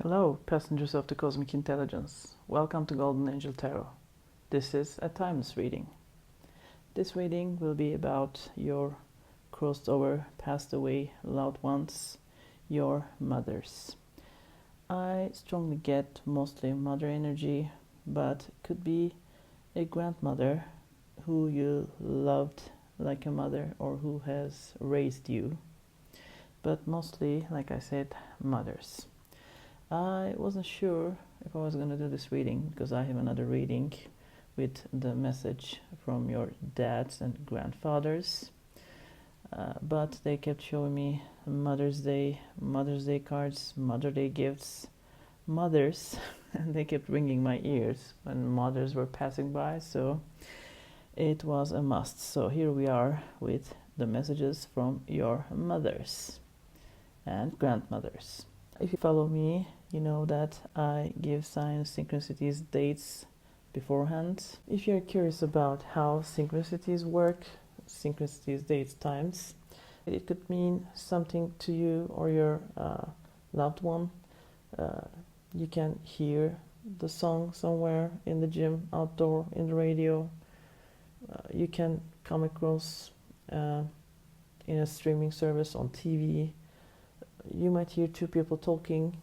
Hello, passengers of the cosmic intelligence. Welcome to Golden Angel Tarot. This is a timeless reading. This reading will be about your crossed over, passed away loved ones, your mothers. I strongly get mostly mother energy, but could be a grandmother who you loved like a mother or who has raised you. But mostly, like I said, mothers. I wasn't sure if I was going to do this reading because I have another reading with the message from your dads and grandfathers, but they kept showing me Mother's Day cards, Mother Day gifts, mothers, and they kept ringing my ears when mothers were passing by, so it was a must. So here we are with the messages from your mothers and grandmothers. If you follow me, you know that I give signs, synchronicities, dates beforehand. If you're curious about how synchronicities work, synchronicities, dates, times, it could mean something to you or your loved one. You can hear the song somewhere in the gym, outdoor, in the radio. You can come across in a streaming service on TV. You might hear two people talking.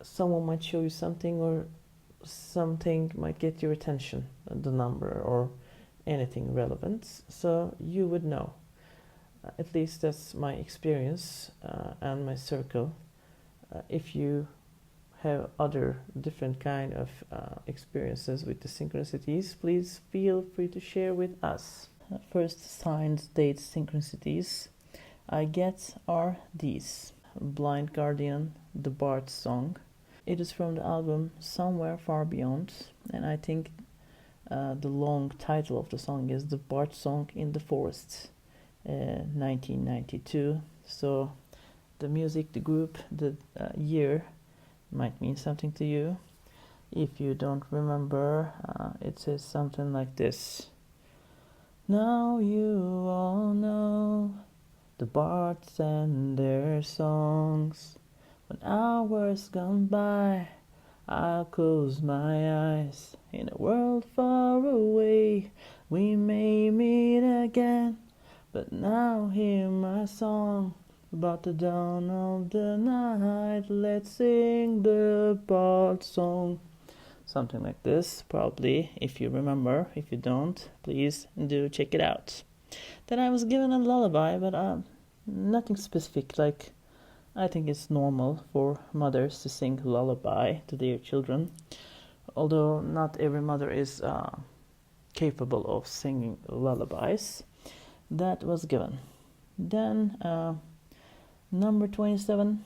Someone might show you something, or something might get your attention, the number or anything relevant, so you would know. At least that's my experience and my circle. If you have other different kind of experiences with the synchronicities, please feel free to share with us. First signs, dates, synchronicities I get are these. Blind Guardian, the Bard song. It is from the album Somewhere Far Beyond, and I think the long title of the song is The Bard Song in the Forest, 1992. So the music, the group, the year might mean something to you. If you don't remember, it says something like this. Now you all know the bards and their songs. When hours gone by, I'll close my eyes. In a world far away, we may meet again. But now hear my song about the dawn of the night. Let's sing the bard song. Something like this, probably, if you remember. If you don't, please do check it out. Then I was given a lullaby, but nothing specific. Like, I think it's normal for mothers to sing lullaby to their children, although not every mother is capable of singing lullabies. That was given. Then number 27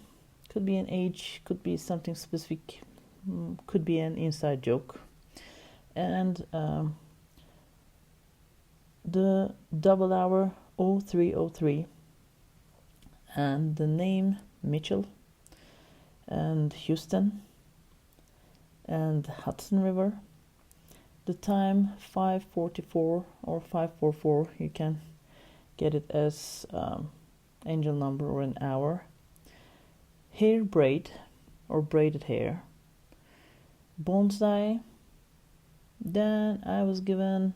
could be an age, could be something specific, could be an inside joke. And the double hour 0303 and the name Mitchell and Houston and Hudson River. The time 5:44 or 5:44. You can get it as angel number or an hour. Hair braid or braided hair. Bonsai. Then I was given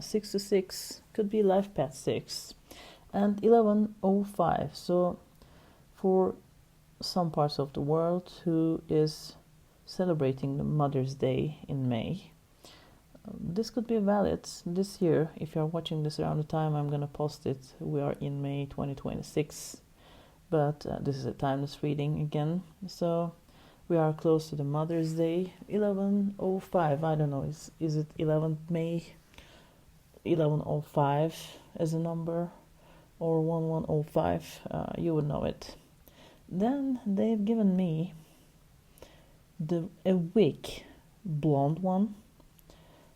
6 could be life path 6, and 11:05. So for some parts of the world who is celebrating the Mother's Day in May, this could be valid this year. If you're watching this around the time I'm going to post it, we are in May 2026, but this is a timeless reading again, so we are close to the Mother's Day. 11:05, I don't know, is it 11th May, 11:05 as a number, or 11:05, you would know it. Then they've given me a wig, blonde one.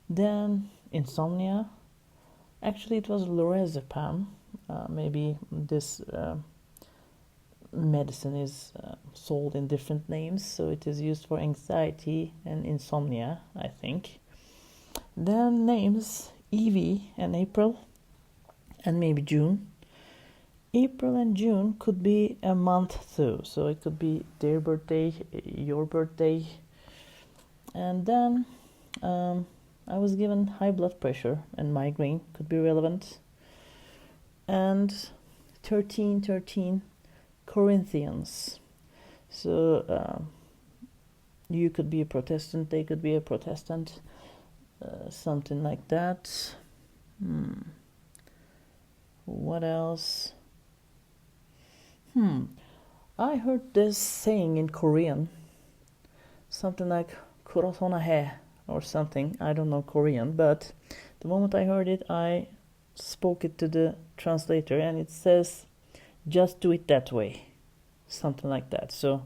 Then insomnia. Actually, it was lorazepam. Maybe this medicine is sold in different names, so it is used for anxiety and insomnia, I think. Then names Evie and April, and maybe June. April and June could be a month too, so it could be their birthday, your birthday. And then I was given high blood pressure and migraine could be relevant. And 1313 Corinthians. So you could be a Protestant, they could be a Protestant, something like that. What else? I heard this saying in Korean, something like ᴠᴇissᴭᴏᴏ or something. I don't know Korean, but the moment I heard it, I spoke it to the translator, and it says, just do it that way, something like that. So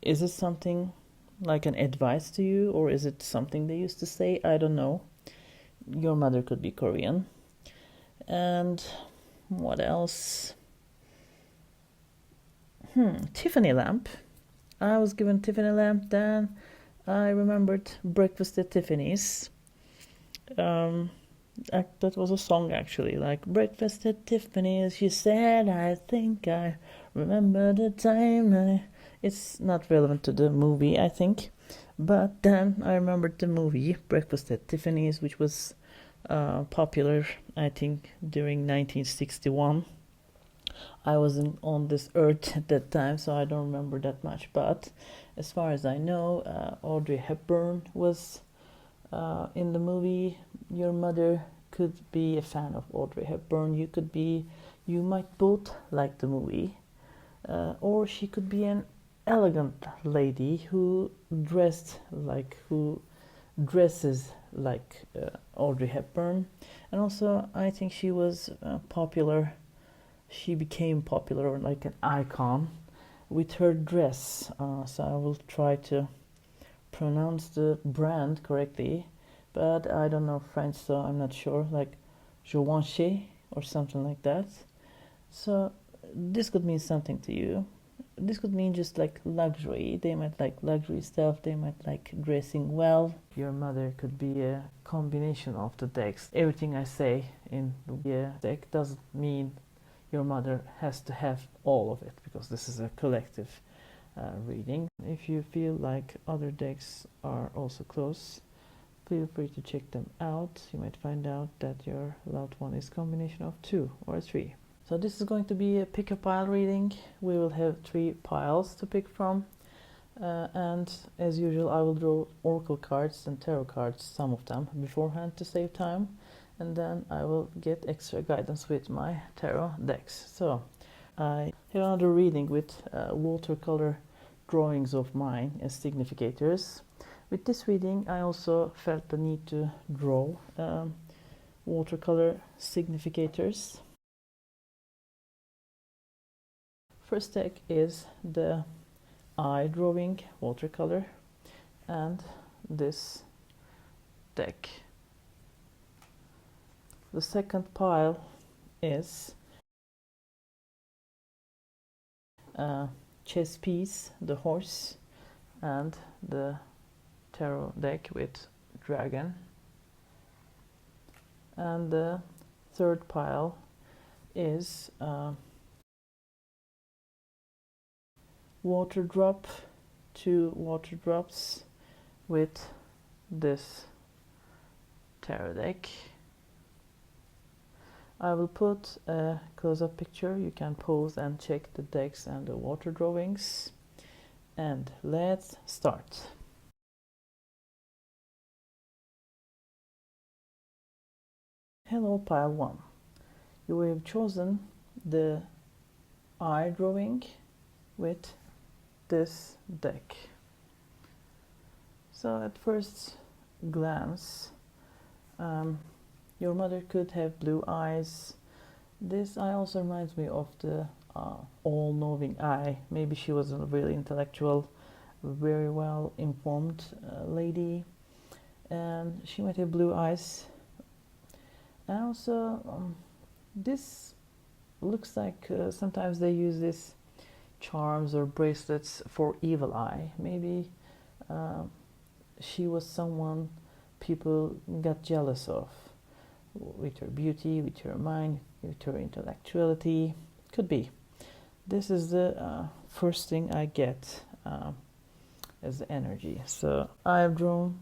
is it something like an advice to you, or is it something they used to say? I don't know. Your mother could be Korean. And what else? Tiffany lamp. I was given Tiffany lamp, then I remembered Breakfast at Tiffany's. That was a song actually, like Breakfast at Tiffany's, she said, I think I remember the time. It's not relevant to the movie, I think, but then I remembered the movie Breakfast at Tiffany's, which was popular, I think, during 1961. I wasn't on this earth at that time, so I don't remember that much, but as far as I know, Audrey Hepburn was in the movie. Your mother could be a fan of Audrey Hepburn. You might both like the movie, or she could be an elegant lady who dresses like Audrey Hepburn. And also I think she was popular. She became popular, or like an icon, with her dress. So I will try to pronounce the brand correctly, but I don't know French, so I'm not sure, like ᴍᴜᴜ or something like that. So this could mean something to you. This could mean just like luxury. They might like luxury stuff, they might like dressing well. Your mother could be a combination of the decks. Everything I say in the deck doesn't mean your mother has to have all of it, because this is a collective reading. If you feel like other decks are also close, feel free to check them out. You might find out that your loved one is a combination of 2 or 3. So this is going to be a pick a pile reading. We will have 3 piles to pick from, and as usual I will draw oracle cards and tarot cards, some of them beforehand to save time, and then I will get extra guidance with my tarot decks. So I have another reading with watercolor drawings of mine as significators. With this reading I also felt the need to draw watercolor significators. First deck is the eye drawing watercolor, and this deck. The second pile is chess piece, the horse, and the tarot deck with dragon. And the third pile is water drop, 2 water drops with this tarot deck. I will put a close-up picture. You can pause and check the decks and the water drawings. And let's start. Hello, pile 1. You have chosen the eye drawing with this deck. So at first glance, your mother could have blue eyes. This eye also reminds me of the all-knowing eye. Maybe she was a really intellectual, very well informed lady, and she might have blue eyes. And also this looks like sometimes they use this charms or bracelets for evil eye. Maybe she was someone people got jealous of, with her beauty, with her mind, with her intellectuality. could be. This is the first thing I get as the energy. So I've drawn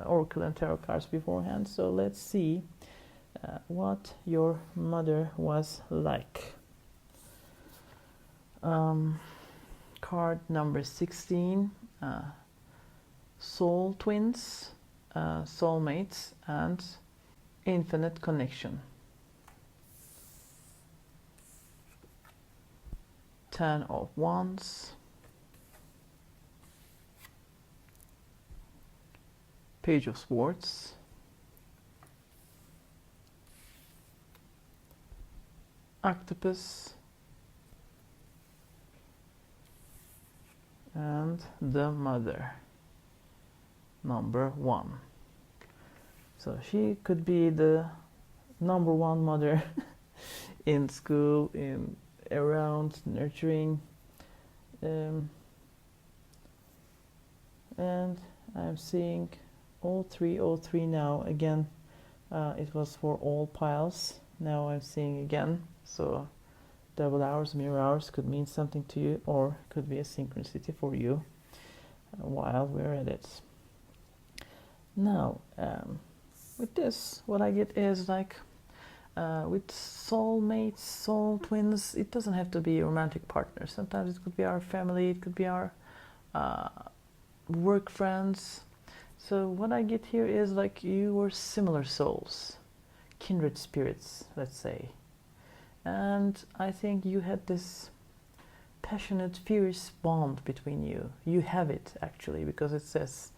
oracle and tarot cards beforehand, so let's see what your mother was like. Card number 16, soul twins, soulmates, and infinite connection. 10 of Wands, Page of Swords, Octopus, and the Mother, number 1. So she could be the number 1 mother in school, around, nurturing, and I'm seeing all three now. Again, it was for all piles. Now I'm seeing again. So double hours, mirror hours could mean something to you, or could be a synchronicity for you while we're at it. Now, with this, what I get is like, with soulmates, soul twins, it doesn't have to be a romantic partner. Sometimes it could be our family, it could be our work friends. So what I get here is like you were similar souls, kindred spirits, let's say. And I think you had this passionate, fierce bond between you. You have it actually, because it says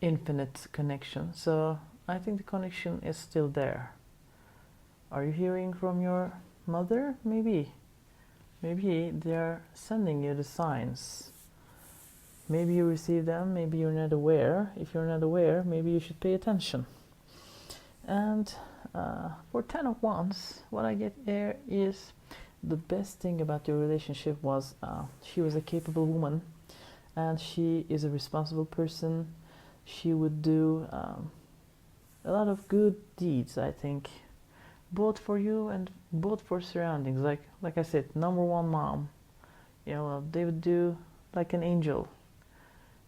infinite connection. So I think the connection is still there. Are you hearing from your mother? Maybe they're sending you the signs. Maybe you receive them, maybe you're not aware. If you're not aware, maybe you should pay attention. And for 10 of Wands, what I get there is the best thing about your relationship was she was a capable woman, and she is a responsible person. She would do a lot of good deeds, I think, both for you and both for surroundings. Like I said, number 1 mom, they would do like an angel.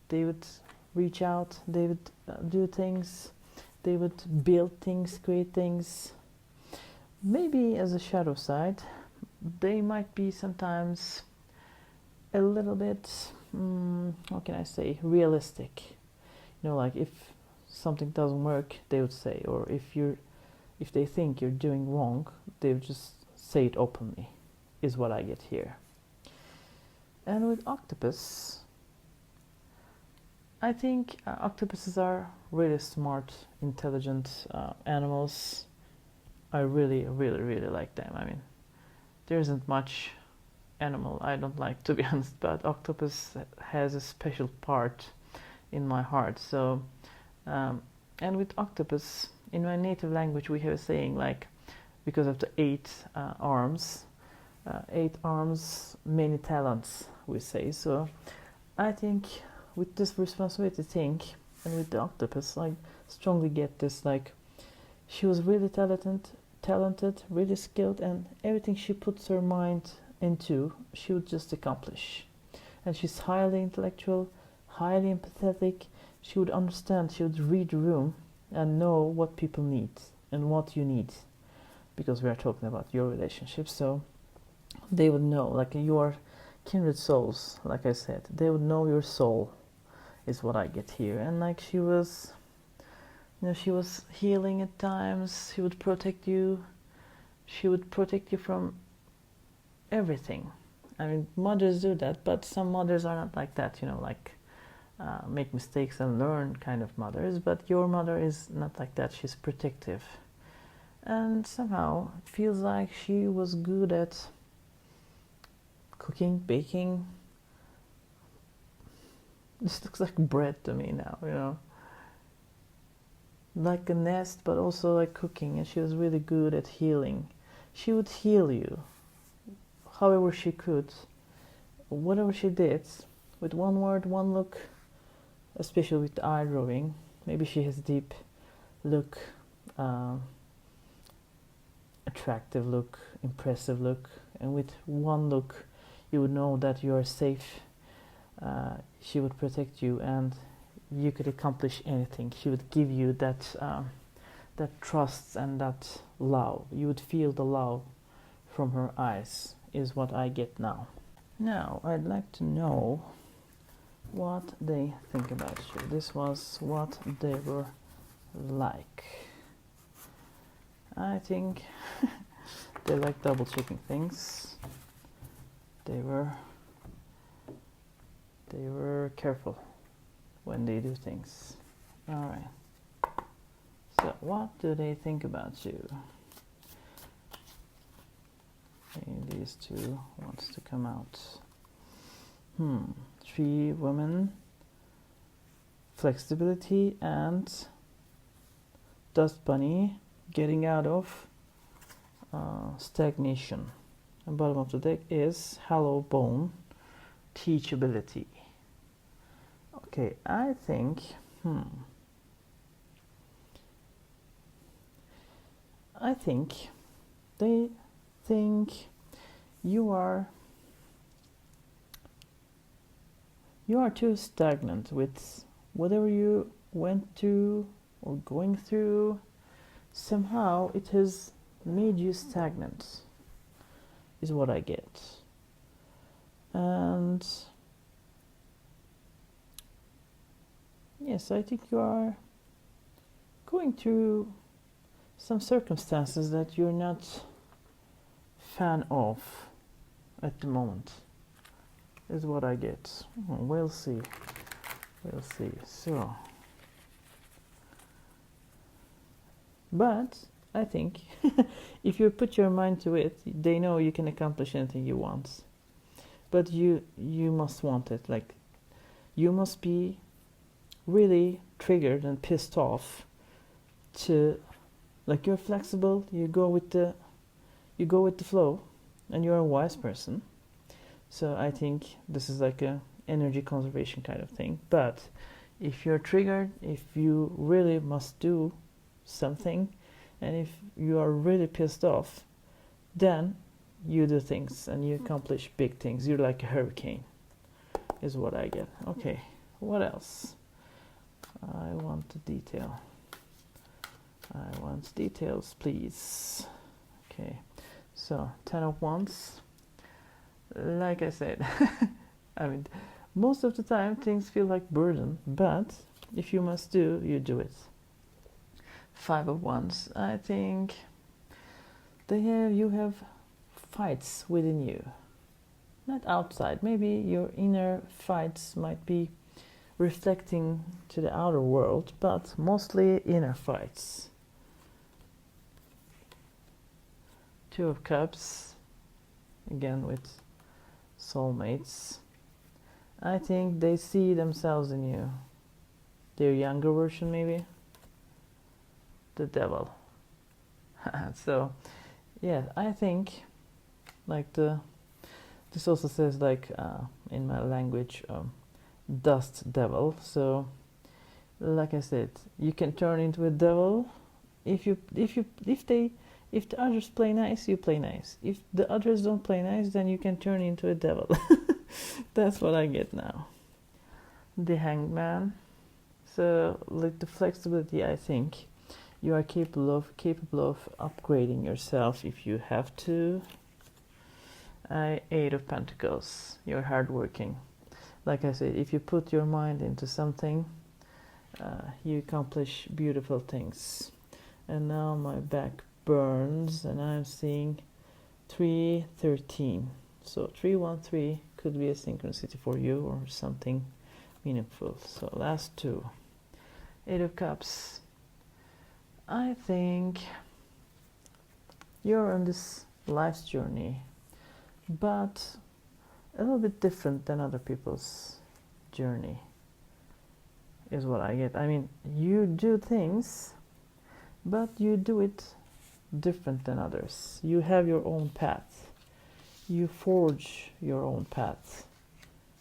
They would reach out, they would do things, they would build things, create things. Maybe as a shadow side, they might be sometimes a little bit, how can I say, realistic. Like if something doesn't work, they would say, or if they think you're doing wrong, they would just say it openly, is what I get here. And with octopus, I think octopuses are really smart, intelligent animals. I really, really, really like them. I mean, there isn't much animal I don't like, to be honest, but octopus has a special part in my heart. So, and with octopus, in my native language, we have a saying like, because of the 8 arms, 8 arms, many talents, we say. So, I think with this responsibility thing, and with the octopus, I strongly get this, like, she was really talented, really skilled, and everything she puts her mind into, she would just accomplish. And she's highly intellectual, highly empathetic. She would understand, she would read the room and know what people need and what you need, because we are talking about your relationship. So they would know, like, your kindred souls, like I said, they would know your soul, is what I get here. And like she was, she was healing at times. She would protect you. She would protect you from everything. I mean, mothers do that, but some mothers are not like that, like make mistakes and learn kind of mothers. But your mother is not like that. She's protective. And somehow it feels like she was good at cooking, baking. This looks like bread to me now, like a nest, but also like cooking. And she was really good at healing. She would heal you however she could, whatever she did, with one word, one look, especially with the eye drawing. Maybe she has deep look, attractive look, impressive look, and with one look you would know that you are safe. She would protect you and you could accomplish anything. She would give you that that trust and that love. You would feel the love from her eyes, is what I get now. Now I'd like to know what they think about you. This was what they were like. I think they like double checking things. They were careful when they do things. All right. So what do they think about you? Okay, these two wants to come out. 3 women, flexibility and dust bunny, getting out of stagnation. And bottom of the deck is hollow bone, teachability. Okay, I think they think you are too stagnant with whatever you went through or going through. Somehow it has made you stagnant, is what I get. And yes, I think you are going through some circumstances that you're not fan of at the moment, is what I get. We'll see. We'll see. So, but I think if you put your mind to it, they know you can accomplish anything you want. But you must want it. Like, you must be really triggered and pissed off to, like, you're flexible, you go with the flow, and you're a wise person. So I think this is like a energy conservation kind of thing. But if you're triggered, if you really must do something, and if you are really pissed off, then you do things and you accomplish big things. You're like a hurricane, is what I get. Okay, what else? I want the detail. I want details, please. Okay, so 10 of Wands. Like I said, I mean, most of the time things feel like burden, but if you must do, you do it. 5 of Wands. I think you have fights within you, not outside. Maybe your inner fights might be reflecting to the outer world, but mostly inner fights. 2 of Cups, again with soulmates. I think they see themselves in you. Their younger version, maybe. The Devil. So, yeah, I think, like this also says, like, in my language, dust devil. So, like I said, you can turn into a devil if the others play nice, you play nice. If the others don't play nice, then you can turn into a devil. That's what I get now. The Hangman. So, like, the flexibility, I think you are capable of upgrading yourself if you have to. 8 of Pentacles. You're hardworking. Like I said, if you put your mind into something, you accomplish beautiful things. And now my back burns and I'm seeing 313. So 313 could be a synchronicity for you or something meaningful. So last 2. 8 of Cups. I think you're on this life's journey, but a little bit different than other people's journey, is what I get. I mean, you do things, but you do it different than others. You have your own path. You forge your own path,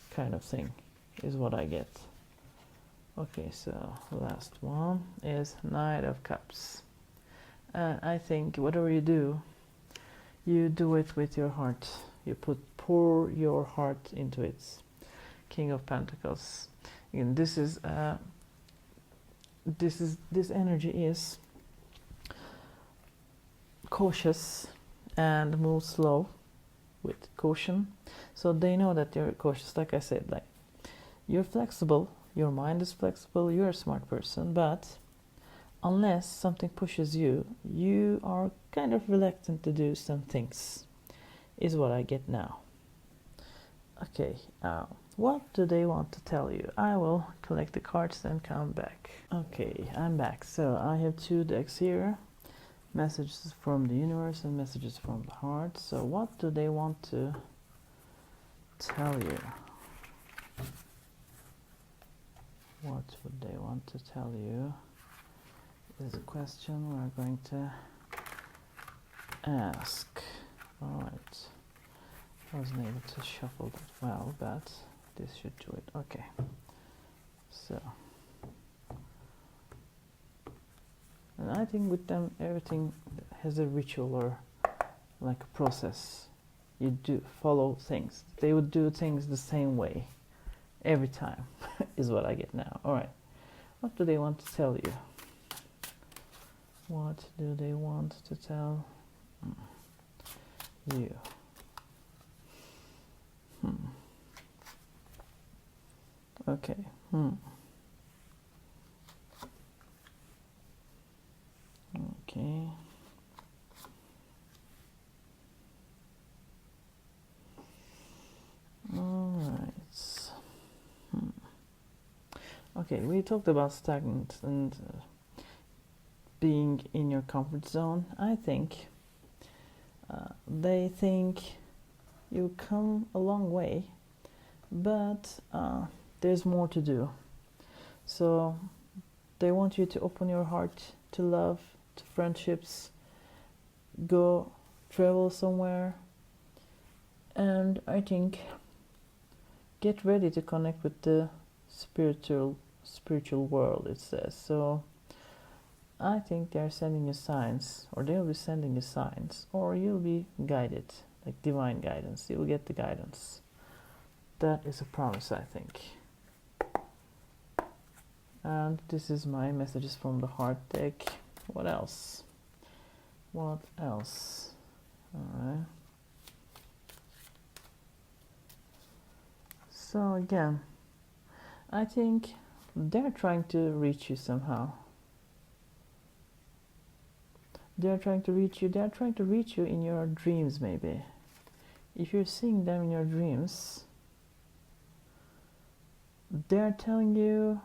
kind of thing, is what I get. Okay, so last one is Knight of Cups. And I think whatever you do, You do it with your heart. You pour your heart into it. King of Pentacles. Again, this energy is cautious and moves slow with caution. So they know that you're cautious. Like I said, like you're flexible. Your mind is flexible. You're a smart person, but unless something pushes you, you are kind of reluctant to do some things, is what I get now. Okay, what do they want to tell you? I will collect the cards and come back. Okay, I'm back. So I have 2 decks here. Messages from the universe and messages from the heart. So what do they want to tell you? What would they want to tell you? Is a question we're going to ask. Alright. I wasn't able to shuffle that well, but this should do it. Okay. So. And I think with them, everything has a ritual or like a process. You do follow things. They would do things the same way every time, is what I get now. Alright. What do they want to tell you? What do they want to tell you? Okay. Okay. All right. Okay, we talked about stagnant and being in your comfort zone. I think they think you come a long way, but there's more to do. So they want you to open your heart to love, to friendships, go travel somewhere, and I think get ready to connect with the spiritual world, it says. So I think they're sending you signs, or they'll be sending you signs, or you'll be guided, like divine guidance. You'll get the guidance. That is a promise, I think. And this is my messages from the heart deck. What else? What else? Alright. So again, I think they're trying to reach you somehow. They're trying to reach you. They're trying to reach you in your dreams, maybe. If you're seeing them in your dreams, they're telling you,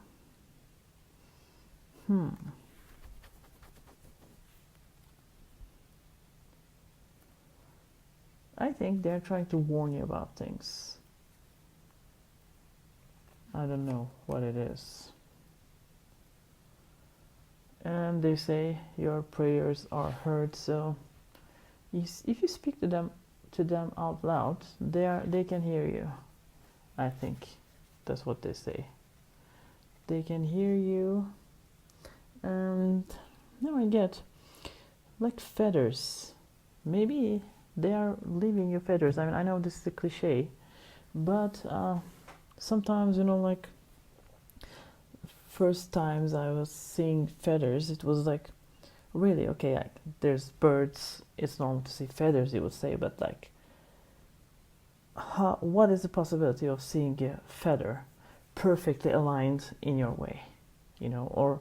I think they're trying to warn you about things. I don't know what it is. And they say your prayers are heard, so if you speak to them out loud, they can hear you. I think that's what they say. They can hear you, and now I get like feathers. Maybe they are leaving you feathers. I mean, I know this is a cliche, but sometimes, you know, like first times I was seeing feathers, it was like, really, okay, like, there's birds, it's normal to see feathers, you would say, but like, what is the possibility of seeing a feather perfectly aligned in your way, you know, or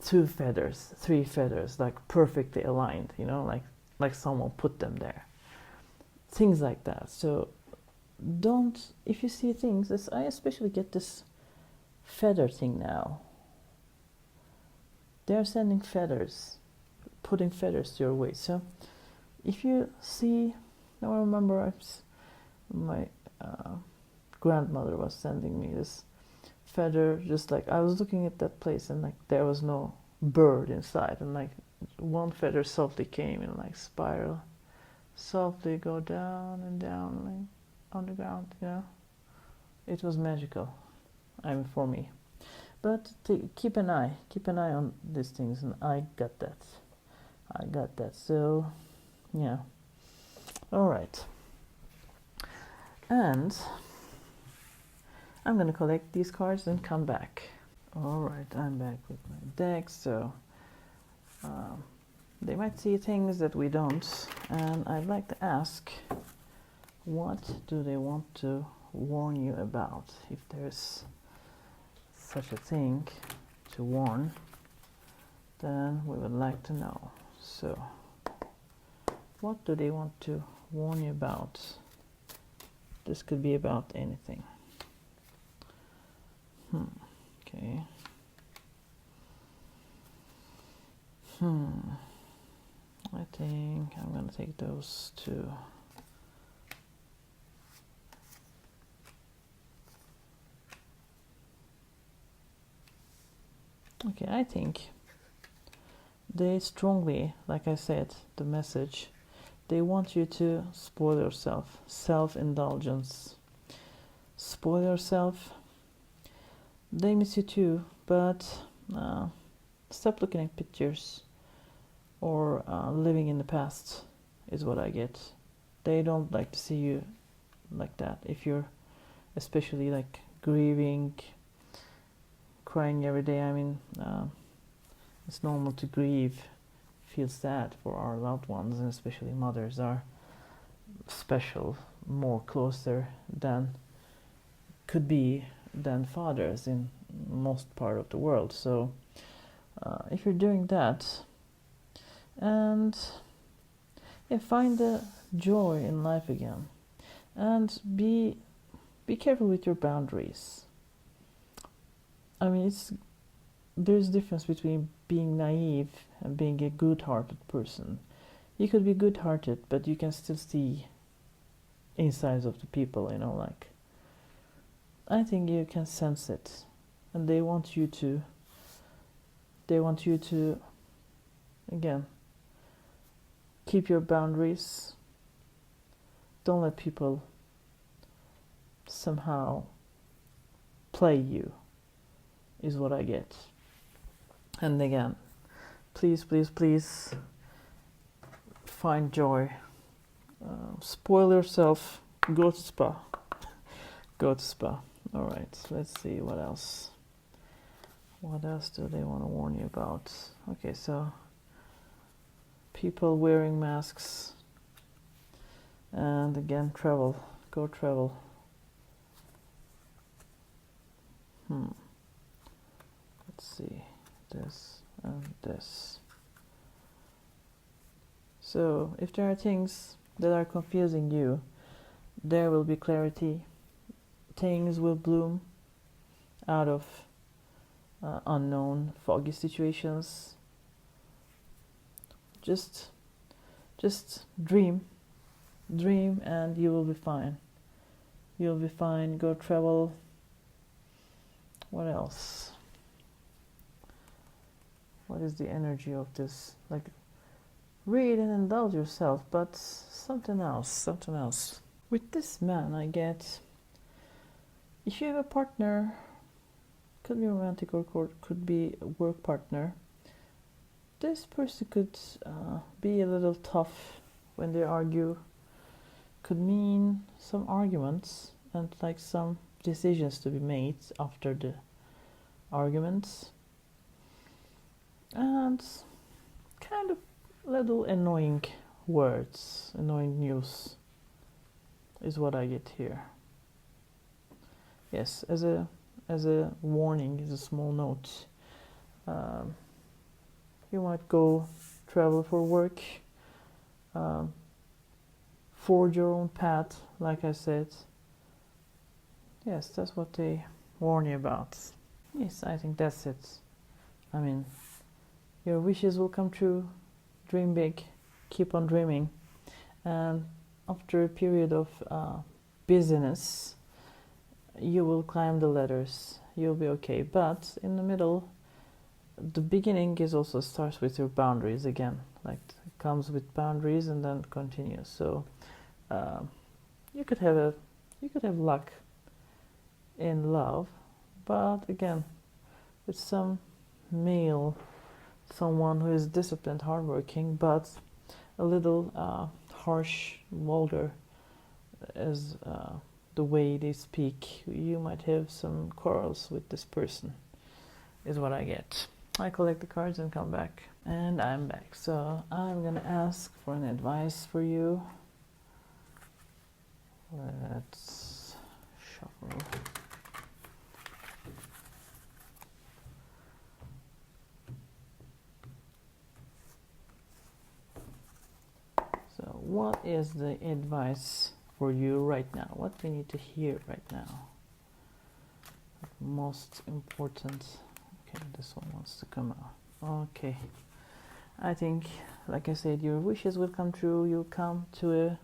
2 feathers, 3 feathers, like perfectly aligned, you know, like someone put them there, things like that. So don't, if you see things, I especially get this feather thing now. They're sending feathers, putting feathers your way. So if you see, now I remember my grandmother was sending me this feather, just like I was looking at that place and like there was no bird inside, and like one feather softly came in like spiral, softly go down and down like on the ground, you know. It was magical, I mean, for me. But keep an eye on these things, and I got that. So yeah, All right. And I'm going to collect these cards and come back. All right, I'm back with my deck. So they might see things that we don't. And I'd like to ask, what do they want to warn you about? If there's such a thing to warn, then we would like to know. So what do they want to warn you about? This could be about anything. Okay. I think I'm going to take those two. Okay, I think they strongly, like I said, the message, they want you to spoil yourself, self-indulgence. Spoil yourself. They miss you too, but stop looking at pictures or living in the past is what I get. They don't like to see you like that. If you're especially like grieving, crying every day, I mean, it's normal to grieve, feel sad for our loved ones, and especially mothers are special, more closer than could be than fathers in most part of the world. So if you're doing that, and find the joy in life again, and be careful with your boundaries. I mean, there's a difference between being naive and being a good-hearted person. You could be good-hearted, but you can still see insides of the people, like, I think you can sense it, and they want you to, again, keep your boundaries. Don't let people somehow play you, is what I get. And again, please, please, please find joy. Spoil yourself. Go to spa. Go to spa. All right, let's see what else. What else do they want to warn you about? Okay, so people wearing masks. And again, travel. Go travel. Let's see. This and this. So if there are things that are confusing you, there will be clarity. Things will bloom out of unknown, foggy situations. Just dream, and you will be fine. You'll be fine. Go travel. What else? What is the energy of this? Like, read and indulge yourself, but something else. With this man, I get, if you have a partner, could be romantic or could be a work partner, this person could be a little tough when they argue. Could mean some arguments and like some decisions to be made after the arguments. And kind of little annoying words, annoying news is what I get here. Yes, as a warning, as a small note, you might go travel for work, forge your own path, like I said. Yes, that's what they warn you about. Yes, I think that's it. I mean, your wishes will come true. Dream big, keep on dreaming, and after a period of busyness, you will climb the ladders. You'll be okay. But in the middle, the beginning is also starts with your boundaries again. Like, it comes with boundaries and then continues. So you could have luck in love, but again, with some male, someone who is disciplined, hardworking, but a little harsh, vulgar as the way they speak. You might have some quarrels with this person, is what I get. I collect the cards and come back. And I'm back. So I'm gonna ask for an advice for you. Let's shuffle. So what is the advice for you right now? What we need to hear right now? Most important. Okay, this one wants to come out. Okay. I think, like I said, your wishes will come true. You'll come to a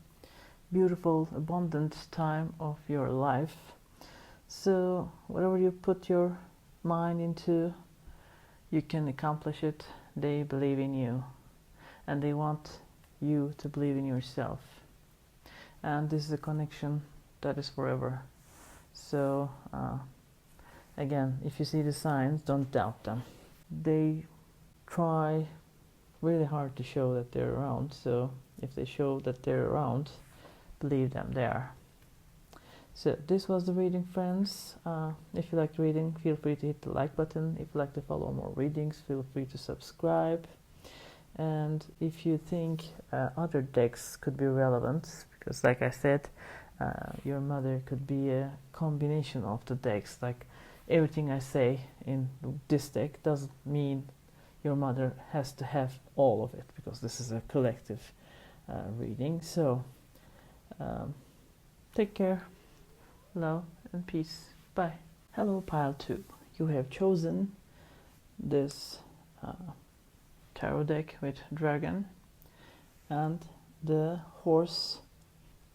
beautiful, abundant time of your life. So whatever you put your mind into, you can accomplish it. They believe in you, and they want you to believe in yourself. And this is a connection that is forever. So again, if you see the signs, don't doubt them. They try really hard to show that they're around, so if they show that they're around, believe them, they are. So this was the reading, friends. If you liked reading, feel free to hit the like button. If you'd like to follow more readings, feel free to subscribe. And if you think other decks could be relevant, because like I said, your mother could be a combination of the decks. Like everything I say in this deck doesn't mean your mother has to have all of it, because this is a collective reading. So take care, love and peace. Bye. Hello, pile 2. You have chosen this tarot deck with dragon and the horse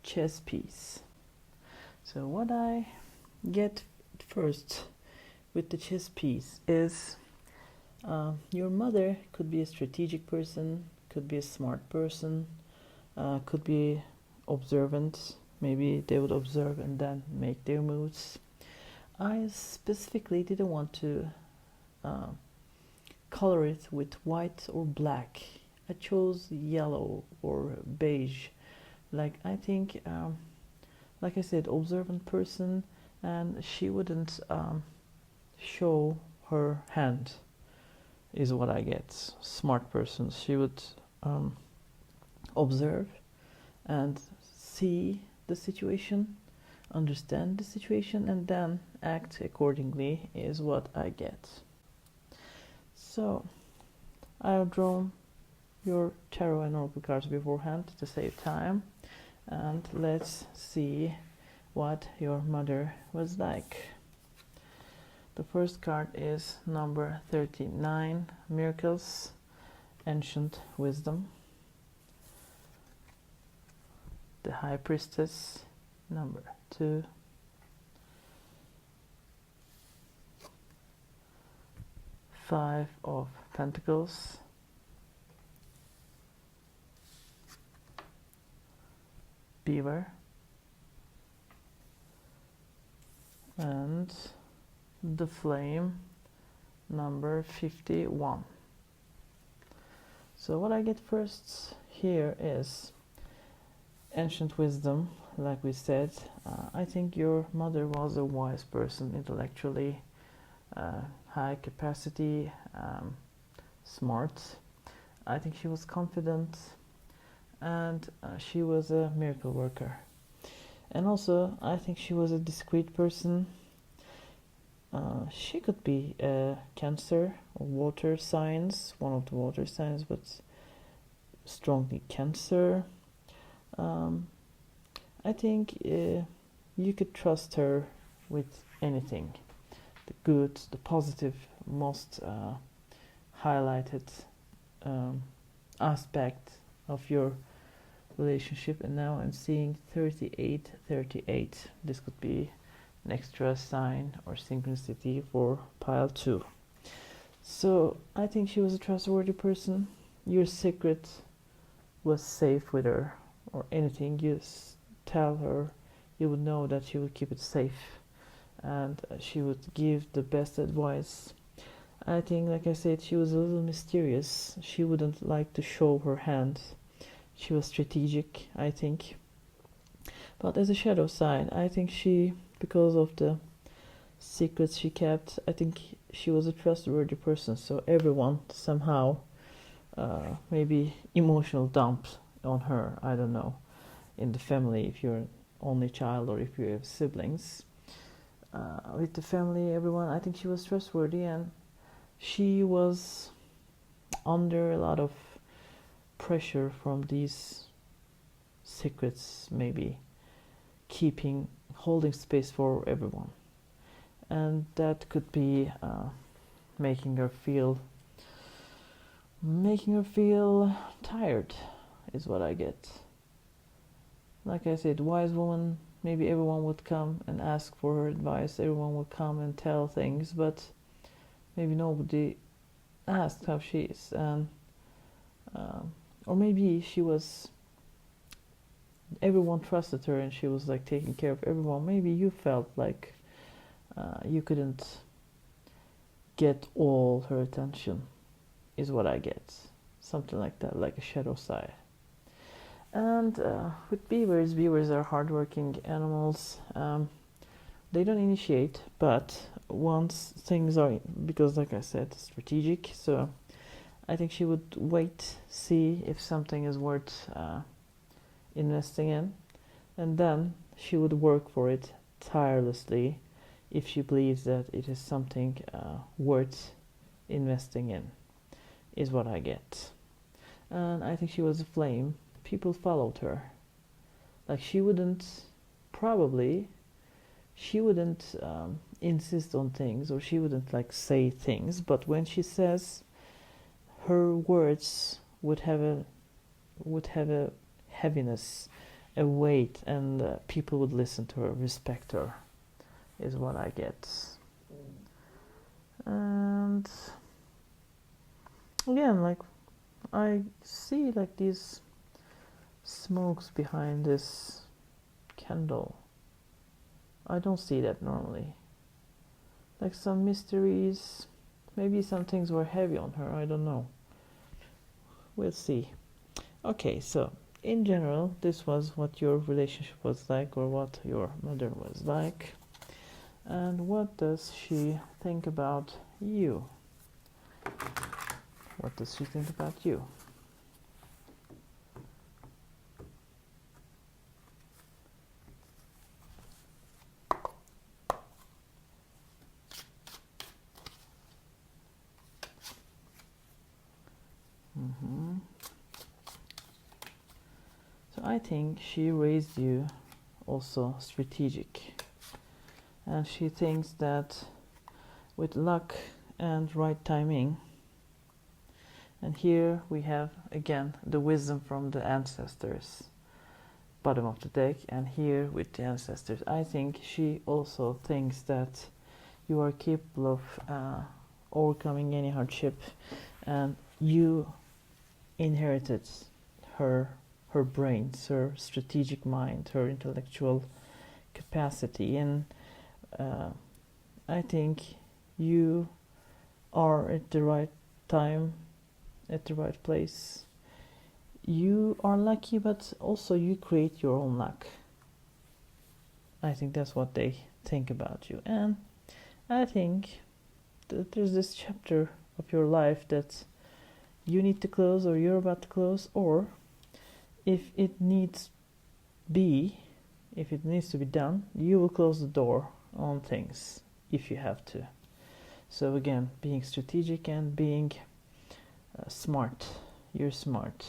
chess piece. So what I get first with the chess piece is your mother could be a strategic person, could be a smart person, could be observant. Maybe they would observe and then make their moves. I specifically didn't want to color it with white or black. I chose yellow or beige. Like I think, like I said, observant person, and she wouldn't show her hand, is what I get. Smart person. She would observe and see the situation, understand the situation, and then act accordingly, is what I get. So I've drawn your tarot and oracle cards beforehand to save time, and let's see what your mother was like. The first card is number 39, Miracles, Ancient Wisdom. The High Priestess, number 2. Five of Pentacles. Beaver. And the Flame, number 51. So what I get first here is Ancient Wisdom. Like we said, I think your mother was a wise person, intellectually, high capacity, smart. I think she was confident, and she was a miracle worker. And also, I think she was a discreet person. She could be a Cancer or water signs, one of the water signs, but strongly Cancer. I think you could trust her with anything. The good, the positive, most highlighted aspect of your relationship. And now I'm seeing 38. This could be an extra sign or synchronicity for pile 2. So I think she was a trustworthy person. Your secret was safe with her, or anything you tell her, you would know that she would keep it safe, and she would give the best advice. I think, like I said, she was a little mysterious. She wouldn't like to show her hand. She was strategic, I think. But as a shadow side, I think she, because of the secrets she kept, I think she was a trustworthy person. So everyone somehow maybe emotional dumps on her, I don't know, in the family, if you're an only child or if you have siblings. With the family, everyone, I think she was trustworthy, and she was under a lot of pressure from these secrets, maybe holding space for everyone, and that could be making her feel tired, is what I get. Like I said, wise woman, maybe everyone would come and ask for her advice, everyone would come and tell things, but maybe nobody asked how she is. And or maybe everyone trusted her and she was like taking care of everyone. Maybe you felt like you couldn't get all her attention, is what I get. Something like that, like a shadow side. And with beavers are hardworking animals. They don't initiate, but once things are, because like I said, strategic, so I think she would wait, see if something is worth investing in, and then she would work for it tirelessly if she believes that it is something worth investing in, is what I get. And I think she was a flame. People followed her. Like she wouldn't insist on things, or she wouldn't like say things, but when she says, her words would have a heaviness, a weight, and people would listen to her, respect her, is what I get. And again, like I see like these smokes behind this candle. I don't see that normally. Like some mysteries, maybe some things were heavy on her, I don't know. We'll see. Okay, so in general, this was what your relationship was like, or what your mother was like. And what does she think about you? What does she think about you? So I think she raised you also strategic, and she thinks that with luck and right timing, and here we have again the wisdom from the ancestors, bottom of the deck, and here with the ancestors, I think she also thinks that you are capable of overcoming any hardship, and you inherited her brains, her strategic mind, her intellectual capacity, and I think you are at the right time, at the right place. You are lucky, but also you create your own luck. I think that's what they think about you. And I think that there's this chapter of your life that you need to close, or you're about to close, or if it needs to be done, you will close the door on things if you have to. So again, being strategic and being smart. You're smart.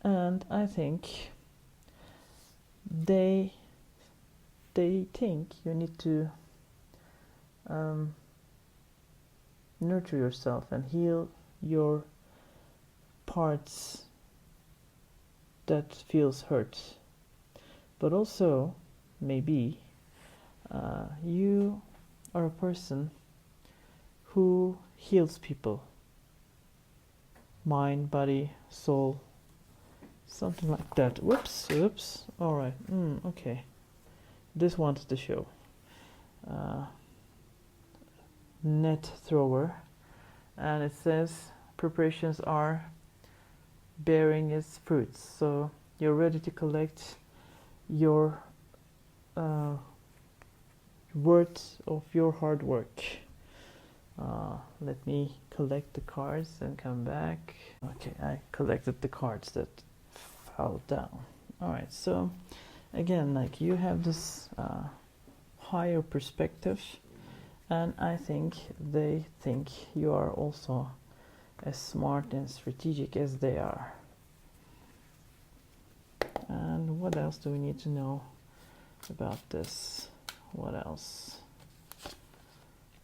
And I think they think you need to nurture yourself and heal your parts that feels hurt. But also, maybe you are a person who heals people. Mind, body, soul, something like that. Whoops. All right. Okay. This one's the show. Net thrower, and it says preparations are bearing its fruits. So you're ready to collect your worth of your hard work. Let me collect the cards and come back. Okay, I collected the cards that fell down. Alright, so again, like, you have this higher perspective, and I think they think you are also as smart and strategic as they are. And what else do we need to know about this? What else?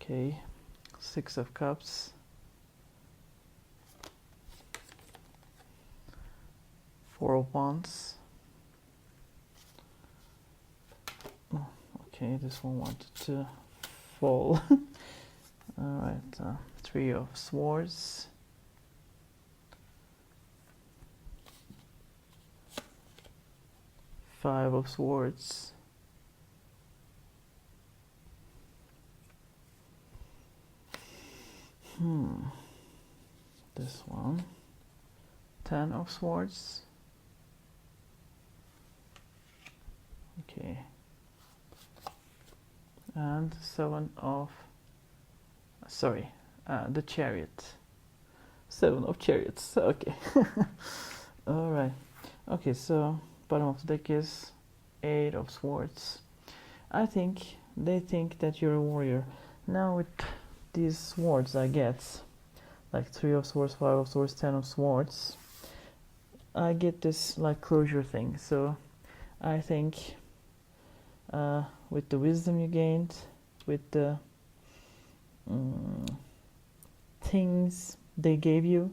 Okay, 6 of Cups, 4 of Wands. Oh, okay, this one wanted to fall. Alright, 3 of Swords, 5 of Swords, this one, 10 of Swords, okay, and 7 of, the Chariot, 7 of Chariots, okay. Alright, okay, so bottom of the deck is 8 of Swords. I think they think that you're a warrior. Now with these swords I get, like 3 of Swords, 5 of Swords, 10 of Swords, I get this like closure thing. So I think with the wisdom you gained, with the things they gave you,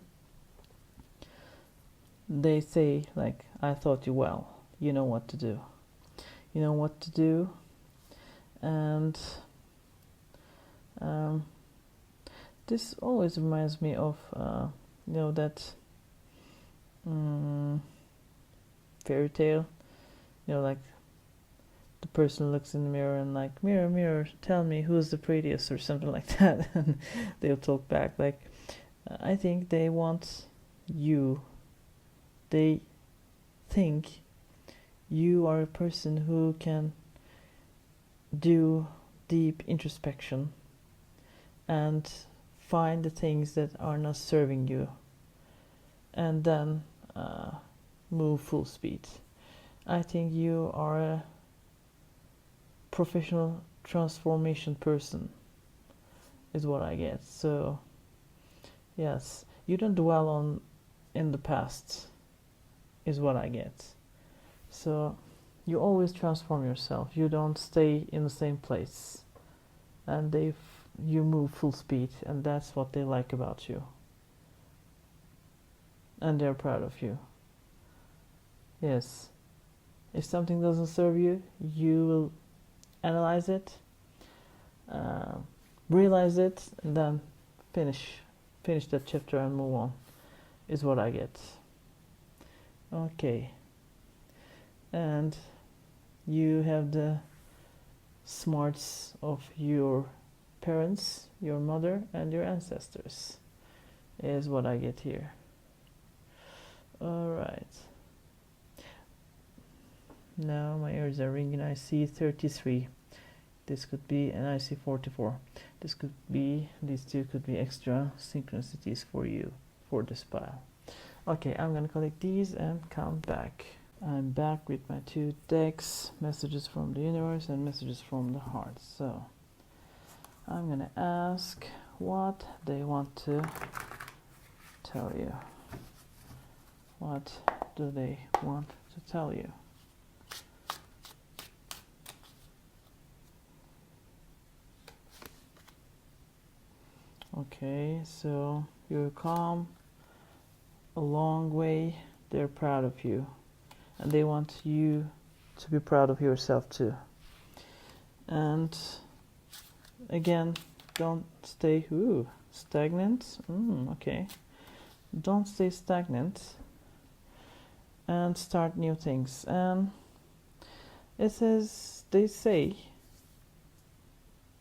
they say like, I taught you well, you know what to do. You know what to do. And this always reminds me of you know, that fairy tale, you know, like the person looks in the mirror and like, mirror, mirror, tell me who's the prettiest, or something like that. And they'll talk back. Like, I think they want you, they think you are a person who can do deep introspection and find the things that are not serving you, and then move full speed. I think you are a professional transformation person, is what I get. So yes, you don't dwell on in the past, is what I get. So you always transform yourself. You don't stay in the same place, and you move full speed, and that's what they like about you, and they're proud of you. Yes, if something doesn't serve you, you will analyze it, realize it, and then finish that chapter and move on, is what I get. Okay, and you have the smarts of your parents, your mother, and your ancestors, is what I get here. Alright, now my ears are ringing. I see 33. This could be, and I see 44. This could be, these two could be extra synchronicities for you, for this pile. Okay, I'm gonna collect these and come back. I'm back with my 2 decks, messages from the universe and messages from the heart. So I'm gonna ask what they want to tell you. What do they want to tell you? Okay, so you're calm, a long way. They're proud of you, and they want you to be proud of yourself too. And again, don't stay stagnant. Okay, don't stay stagnant, and start new things. And it says, they say,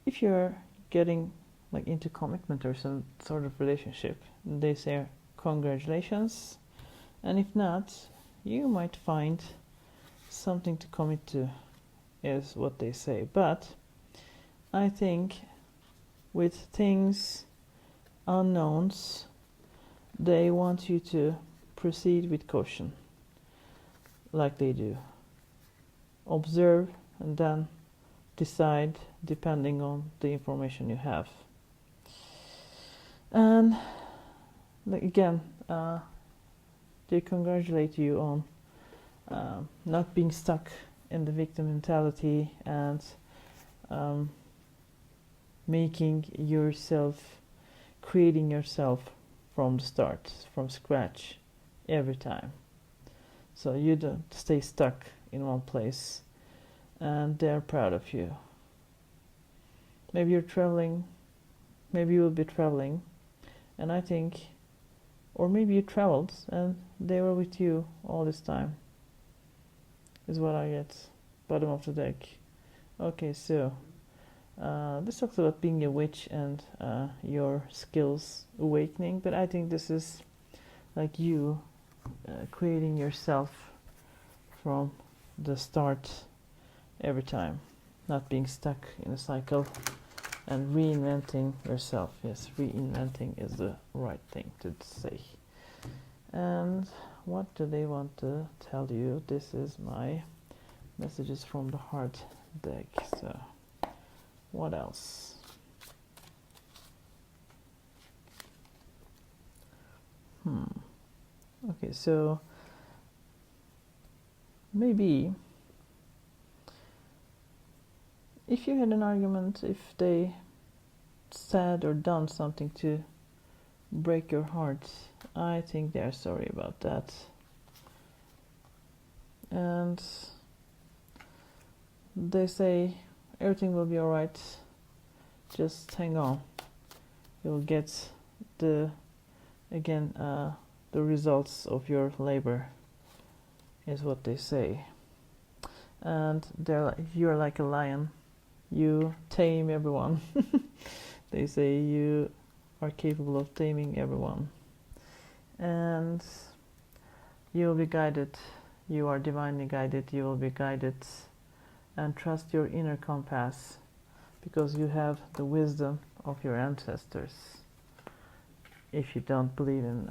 if you're getting like into commitment or some sort of relationship, they say congratulations, And if not, you might find something to commit to, is what they say. But I think with things unknowns, they want you to proceed with caution, like they do. Observe and then decide depending on the information you have. And again, they congratulate you on not being stuck in the victim mentality and creating yourself from the start, from scratch, every time. So you don't stay stuck in one place, and they're proud of you. Maybe you're traveling, maybe you will be traveling, and I think, or maybe you traveled and they were with you all this time, is what I get. Bottom of the deck. Okay, so this talks about being a witch and your skills awakening, but I think this is like you creating yourself from the start every time, not being stuck in a cycle and reinventing yourself. Yes, reinventing is the right thing to say. And what do they want to tell you? This is my messages from the heart deck. So what else? Okay, so maybe if you had an argument, if they said or done something to break your heart, I think they're sorry about that. And they say everything will be alright, just hang on. You'll get the results of your labor, is what they say. And you're like a lion, you tame everyone. They say you are capable of taming everyone, and you will be guided. You are divinely guided. You will be guided, and trust your inner compass, because you have the wisdom of your ancestors. If you don't believe in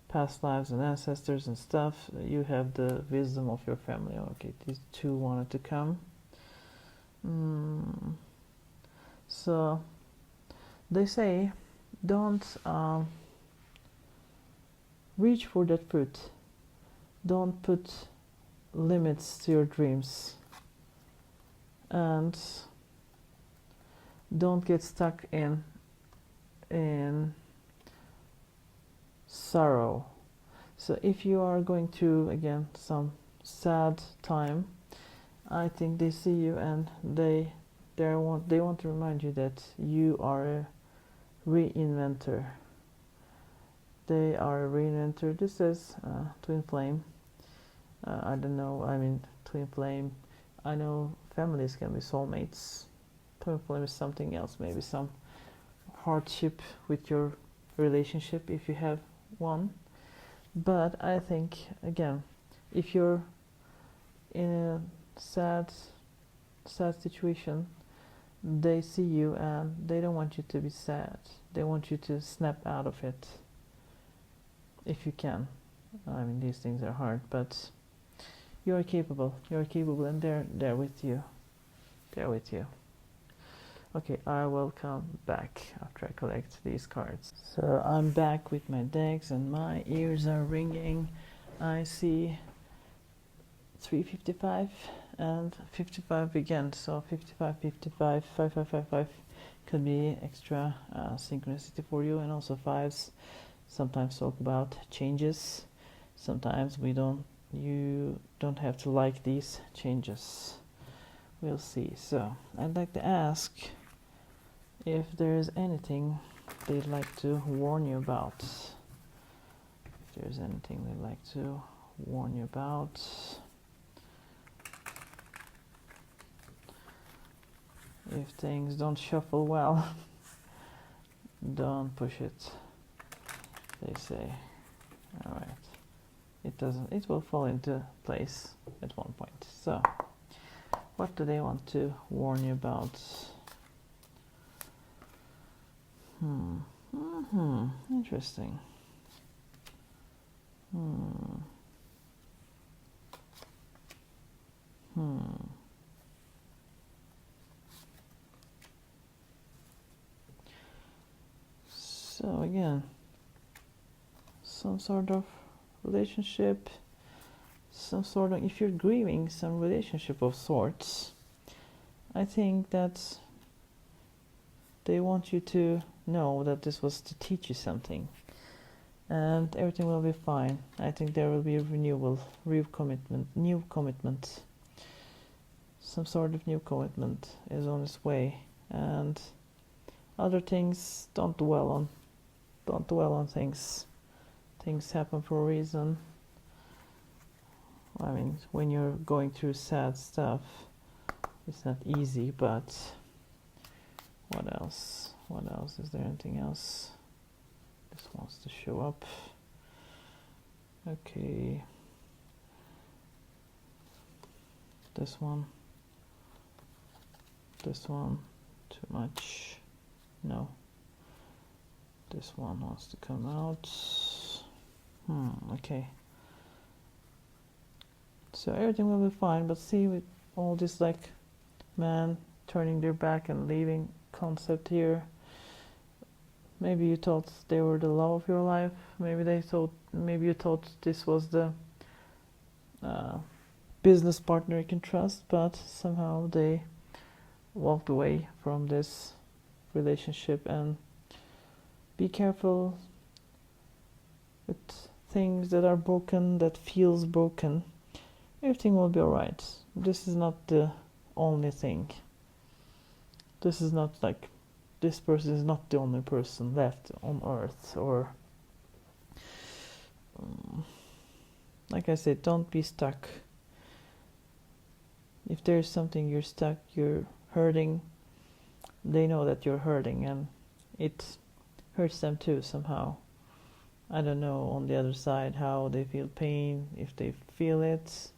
past lives and ancestors and stuff, you have the wisdom of your family. Okay, these two wanted to come. So they say, don't reach for that fruit. Don't put limits to your dreams, and don't get stuck in sorrow. So if you are going through again some sad time, I think they see you and they want to remind you that you are a reinventor. They are a reinventor. This is twin flame. I don't know. I mean, twin flame. I know families can be soulmates. Twin flame is something else. Maybe some hardship with your relationship if you have one. But I think again, if you're in a sad situation, they see you and they don't want you to be sad. They want you to snap out of it if you can. I mean, these things are hard, but you're capable, and they're with you. They're with you. Okay, I will come back after I collect these cards. So I'm back with my decks and my ears are ringing. I see 355 and 55 again. So 55, 55, 5555 could be extra synchronicity for you, and also fives sometimes talk about changes. Sometimes you don't have to like these changes. We'll see. So I'd like to ask if there's anything they'd like to warn you about. If there's anything they'd like to warn you about. If things don't shuffle well, don't push it, they say. Alright. it will fall into place at one point. So what do they want to warn you about? Interesting. So again, some sort of relationship, some sort of, if you're grieving some relationship of sorts, I think that they want you to know that this was to teach you something, and everything will be fine. I think there will be a renewal, new commitment. Some sort of new commitment is on its way, and other things, don't dwell on things. Things happen for a reason. I mean, when you're going through sad stuff, it's not easy, but what else? Is there anything else? This wants to show up. Okay. This one, too much. No. This one wants to come out. Okay. So everything will be fine, but see, with all this like man turning their back and leaving concept here, maybe you thought they were the love of your life. Maybe you thought this was the business partner you can trust, but somehow they walked away from this relationship. And be careful with things that are broken, that feels broken. Everything will be alright. This is not the only thing. This is not like, this person is not the only person left on earth, or like I said, don't be stuck. If there's something you're stuck, you're hurting, they know that you're hurting, and it hurts them too somehow. I don't know on the other side how they feel pain, if they feel it,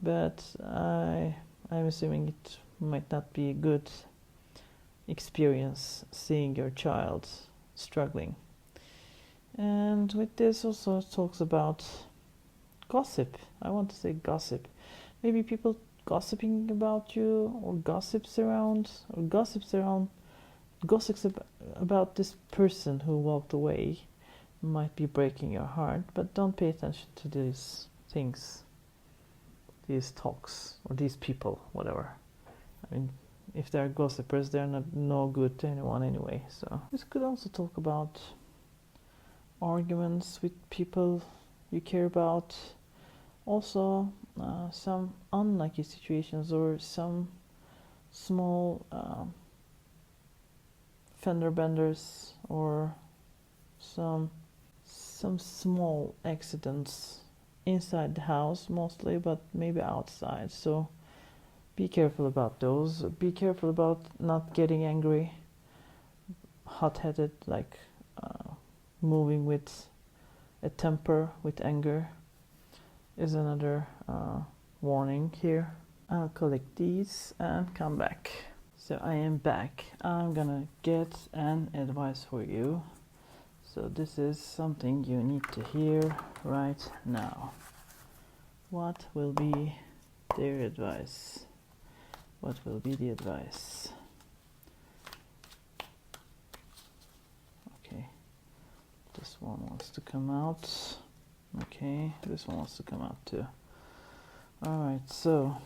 but I'm assuming it might not be a good experience seeing your child struggling. And with this also talks about gossip. I want to say gossip. Maybe people gossiping about you, or gossips about this person who walked away might be breaking your heart, but don't pay attention to these things, these talks, or these people, whatever. I mean, if they're gossipers, they're no good to anyone anyway. So this could also talk about arguments with people you care about, also some unlucky situations, or some small fender benders, or some small accidents inside the house mostly, but maybe outside. So be careful about those. Be careful about not getting angry, hot-headed, like moving with a temper, with anger, is another warning here. I'll collect these and come back. So I am back. I'm gonna get an advice for you. So this is something you need to hear right now. What will be their advice? What will be the advice? Okay, this one wants to come out. Okay, this one wants to come out too. Alright, so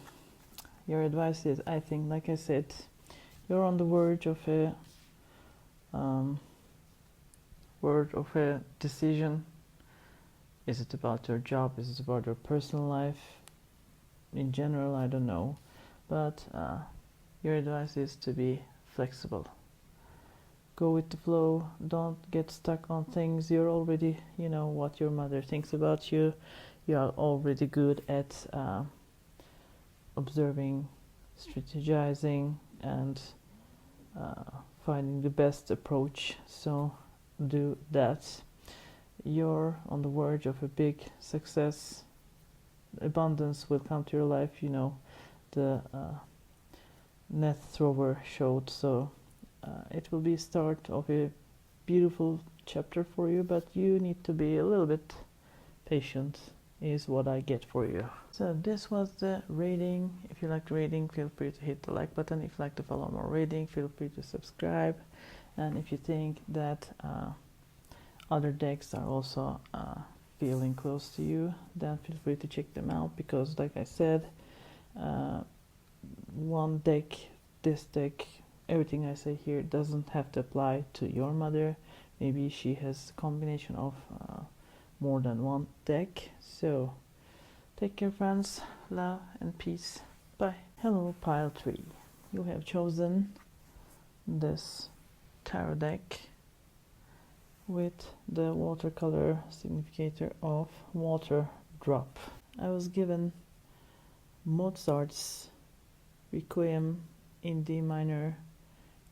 your advice is, I think, like I said, you're on the verge of a decision. Is it about your job? Is it about your personal life? In general, I don't know. But your advice is to be flexible. Go with the flow. Don't get stuck on things. You're already, you know what your mother thinks about you. You are already good at observing, strategizing, and finding the best approach. So do that. you're on the verge of a big success. Abundance will come to your life, you know, the net thrower showed. So it will be a start of a beautiful chapter for you, but you need to be a little bit patient, is what I get for you. So this was the reading. If you liked reading, feel free to hit the like button. If you'd like to follow more reading, feel free to subscribe. And if you think that other decks are also feeling close to you, then feel free to check them out, because like I said, one deck, this deck, everything I say here doesn't have to apply to your mother. Maybe she has a combination of more than one deck. So take care, friends. Love and peace. Bye. Hello, pile 3. You have chosen this tarot deck with the watercolor significator of water drop. I was given Mozart's Requiem in D minor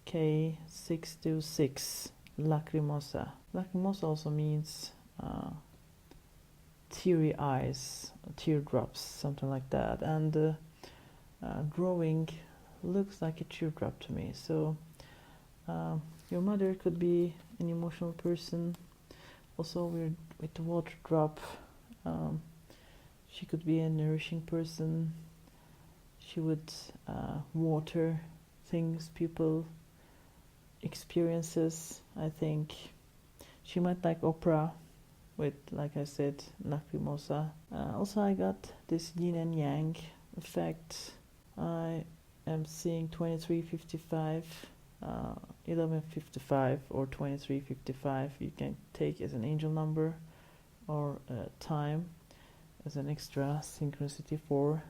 K626 l'acrimosa. Lacrimosa also means teary eyes, teardrops, something like that. And the drawing looks like a teardrop to me. So your mother could be an emotional person. Also, with the water drop, she could be a nourishing person. She would water things, people, experiences. I think she might like opera with, like I said, lacrimosa. Also, I got this yin and yang effect. I am seeing 2355, 1155 or 2355. You can take as an angel number or time as an extra synchronicity for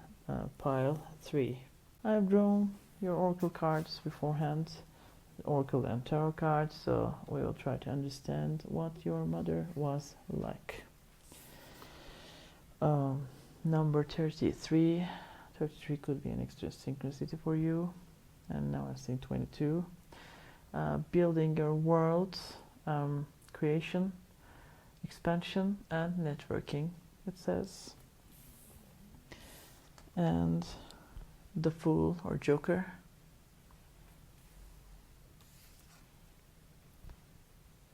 pile 3. I've drawn your oracle cards beforehand, oracle and tarot cards, so we will try to understand what your mother was like. Number 33. 33 could be an extra synchronicity for you. And now I'm seeing 22. Building your world, creation, expansion, and networking, it says. And the Fool or Joker.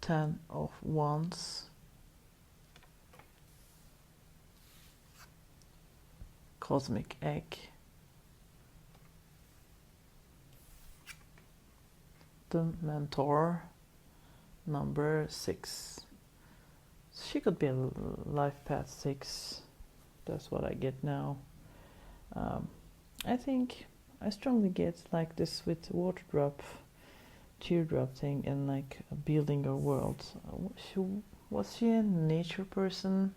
Ten of Wands. Cosmic Egg. The Mentor, number 6. She could be a life path 6. That's what I get now. I think I strongly get like this with water drop, teardrop thing, and like building a world. Was she a nature person?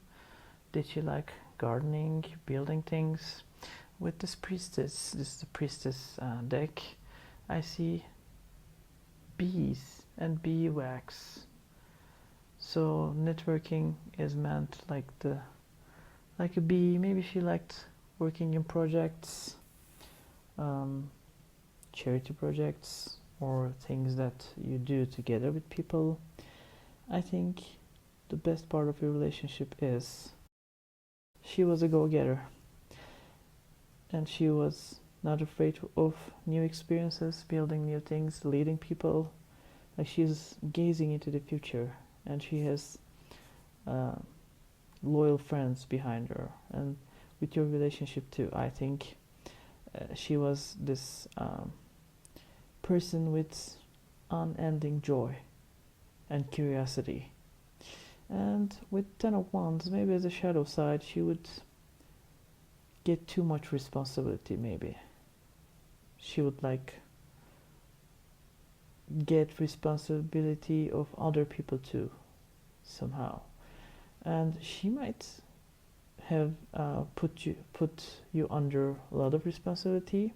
Did she like gardening, building things? With this priestess, this is the priestess deck, I see bees and beeswax. So networking is meant like a bee. Maybe she liked working in projects, charity projects, or things that you do together with people. I think the best part of your relationship is she was a go-getter, and she was not afraid of new experiences, building new things, leading people. Like, she's gazing into the future, and she has loyal friends behind her. And with your relationship too, I think she was this person with unending joy and curiosity. And with Ten of Wands, maybe as a shadow side, she would get too much responsibility. Maybe she would like get responsibility of other people too, somehow. And she might have put you under a lot of responsibility,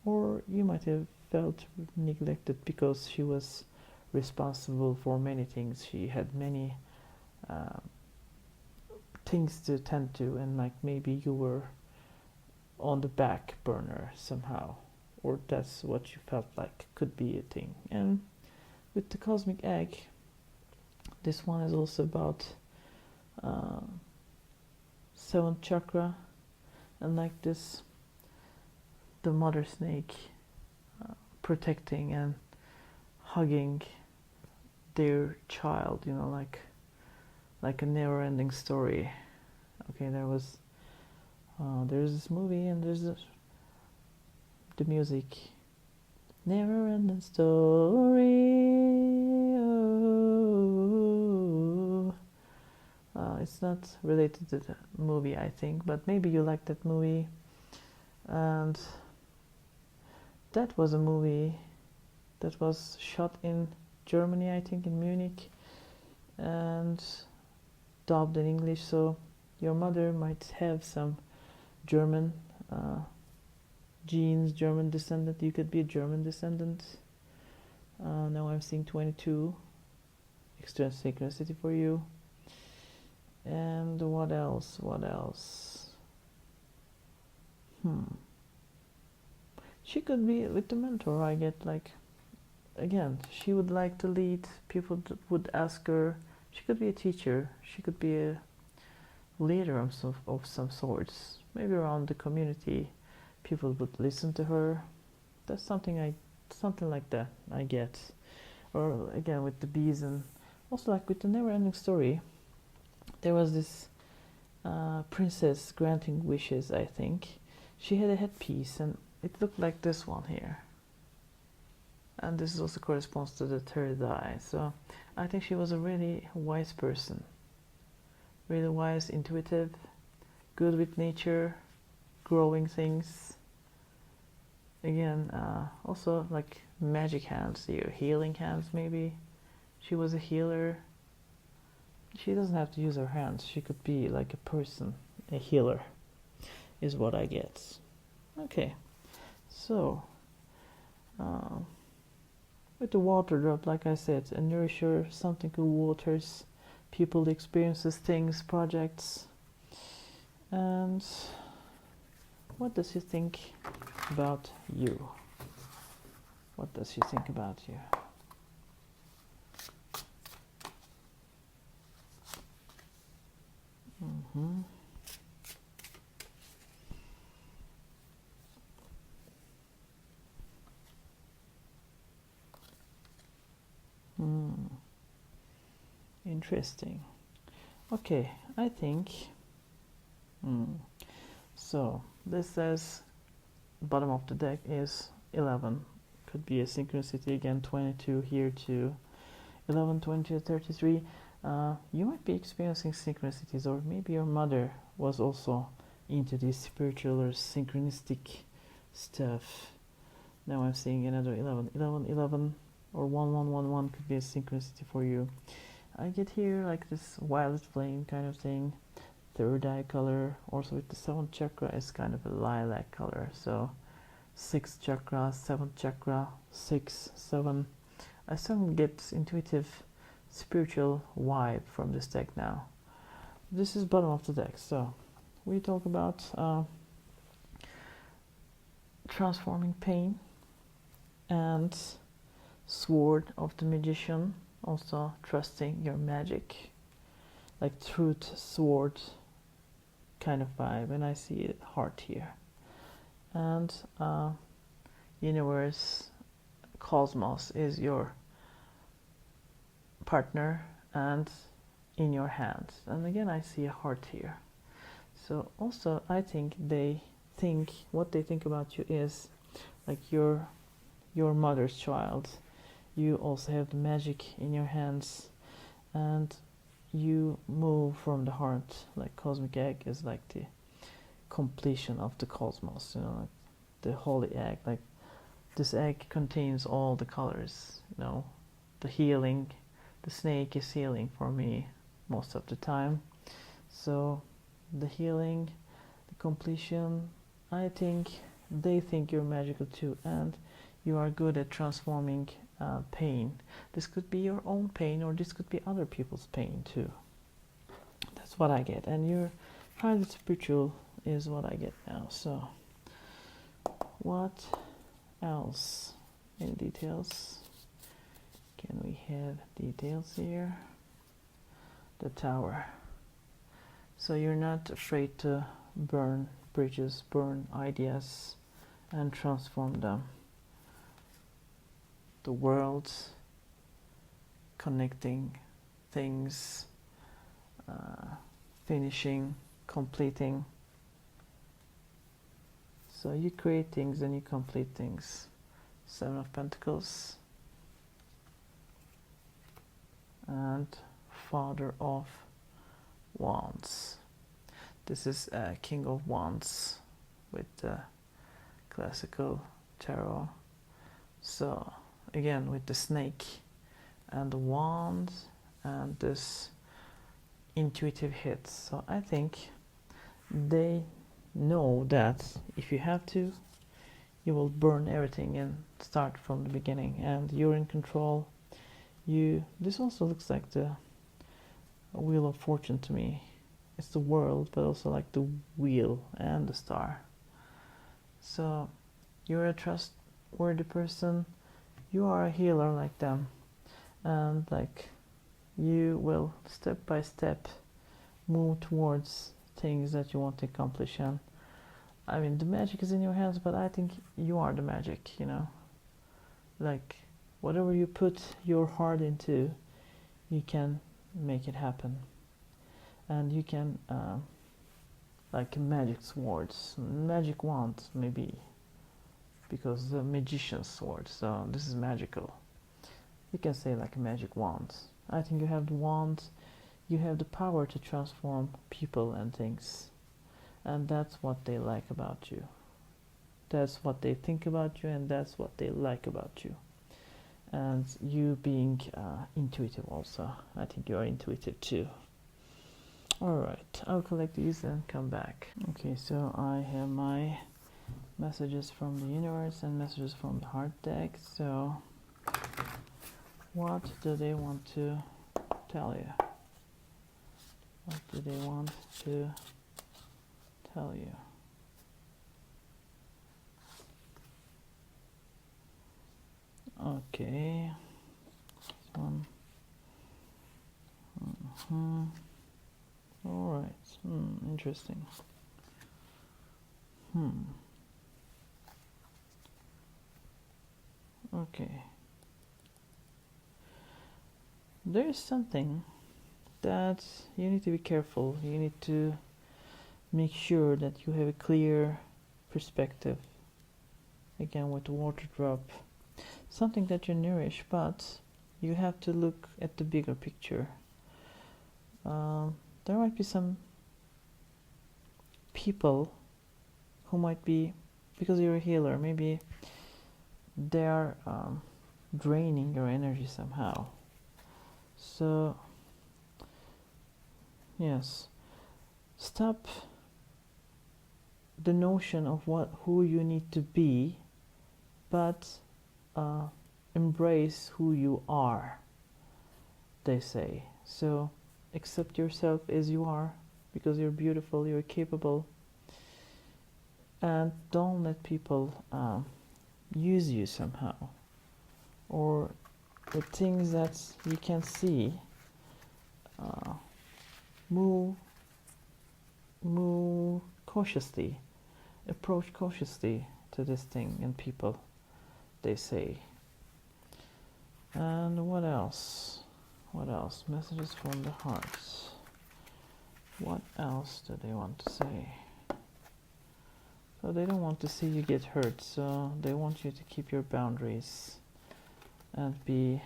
or you might have felt neglected because she was responsible for many things. She had many things to tend to, and like maybe you were on the back burner somehow, or that's what you felt like could be a thing. And with the Cosmic Egg, this one is also about uh, seventh chakra, and like this, the mother snake protecting and hugging their child, you know, like a never-ending story. Okay, there's this movie, and there's the music, never-ending story. Oh. It's not related to the movie, I think, but maybe you like that movie. And that was a movie that was shot in Germany, I think, in Munich, and dubbed in English. So your mother might have some German genes, German descendant. You could be a German descendant. Now I'm seeing 22 extra synchronicity for you. And what else? She could be with the mentor. I get, like, again, she would like to lead. People would ask her. She could be a teacher. She could be a leader of some sorts. Maybe around the community, people would listen to her. That's something like that I get. Or again with the bees, and also like with the never-ending story. There was this princess granting wishes, I think. She had a headpiece, and it looked like this one here. And this also corresponds to the third eye. So I think she was a really wise person. Really wise, intuitive, good with nature, growing things. Again, also like magic hands here, healing hands maybe. She was a healer. She doesn't have to use her hands. She could be like a person, a healer, is what I get. Okay, so with the water drop, like I said, a nourisher, something who waters people, experiences, things, projects. And what does she think about you? What does she think about you? Interesting. Okay, I think so this says bottom of the deck is 11. Could be a synchronicity again, 22 here too. 11, 20, 33. You might be experiencing synchronicities, or maybe your mother was also into this spiritual or synchronistic stuff. Now I'm seeing another 11, 11, 11, or 1, 1, 1, 1 could be a synchronicity for you. I get here like this violet flame kind of thing. Third eye color, also with the 7th chakra, is kind of a lilac color. So 6th chakra, 7th chakra, 6, 7. I suddenly get this intuitive, spiritual vibe from this deck now. This is bottom of the deck. So we talk about transforming pain, and sword of the magician, also trusting your magic, like truth sword kind of vibe, and I see a heart here. And universe, cosmos is your partner and in your hands. And again, I see a heart here. So also I think what they think about you is like your mother's child. You also have the magic in your hands, and you move from the heart. Like cosmic egg is like the completion of the cosmos, you know, like the holy egg. Like this egg contains all the colors, you know, the healing. The snake is healing for me most of the time. So the healing, the completion, I think they think you're magical too, and you are good at transforming pain. This could be your own pain, or this could be other people's pain too. That's what I get. And you're highly spiritual is what I get now. So what else? Any details? Can we have details here? The tower. So you're not afraid to burn bridges, burn ideas, and transform them. The world, connecting things, finishing, completing. So you create things and you complete things. Seven of Pentacles and Father of Wands. This is King of Wands with the classical tarot. So again with the snake and the wand and this intuitive hit. So I think they know that if you have to, you will burn everything and start from the beginning, and you're in control. This also looks like the Wheel of Fortune to me. It's the world, but also like the wheel and the star. So you're a trustworthy person. You are a healer like them, and like you will step by step move towards things that you want to accomplish. And I mean, the magic is in your hands, but I think you are the magic, you know. Like whatever you put your heart into, you can make it happen. And you can like magic swords, magic wands maybe, because the magician's sword, so this is magical. You can say like a magic wand. I think you have the wand, you have the power to transform people and things, and that's what they like about you. That's what they think about you, and that's what they like about you. And you being intuitive also. I think you are intuitive too. Alright, I'll collect these and come back. Okay, so I have my messages from the universe and messages from the heart deck. So what do they want to tell you? What do they want to tell you? Okay, this one. All right. Interesting. Okay. There is something that you need to be careful. You need to make sure that you have a clear perspective. Again, with the water drop. Something that you nourish, but you have to look at the bigger picture. There might be some people who might be, because you're a healer, maybe they are draining your energy somehow. So yes, stop the notion of who you need to be, but embrace who you are, they say. So accept yourself as you are, because you're beautiful, you're capable, and don't let people use you somehow, or the things that you can see. Move cautiously, approach cautiously to this thing and people, they say. And what else? What else? Messages from the hearts. What else do they want to say? So they don't want to see you get hurt, so they want you to keep your boundaries and be.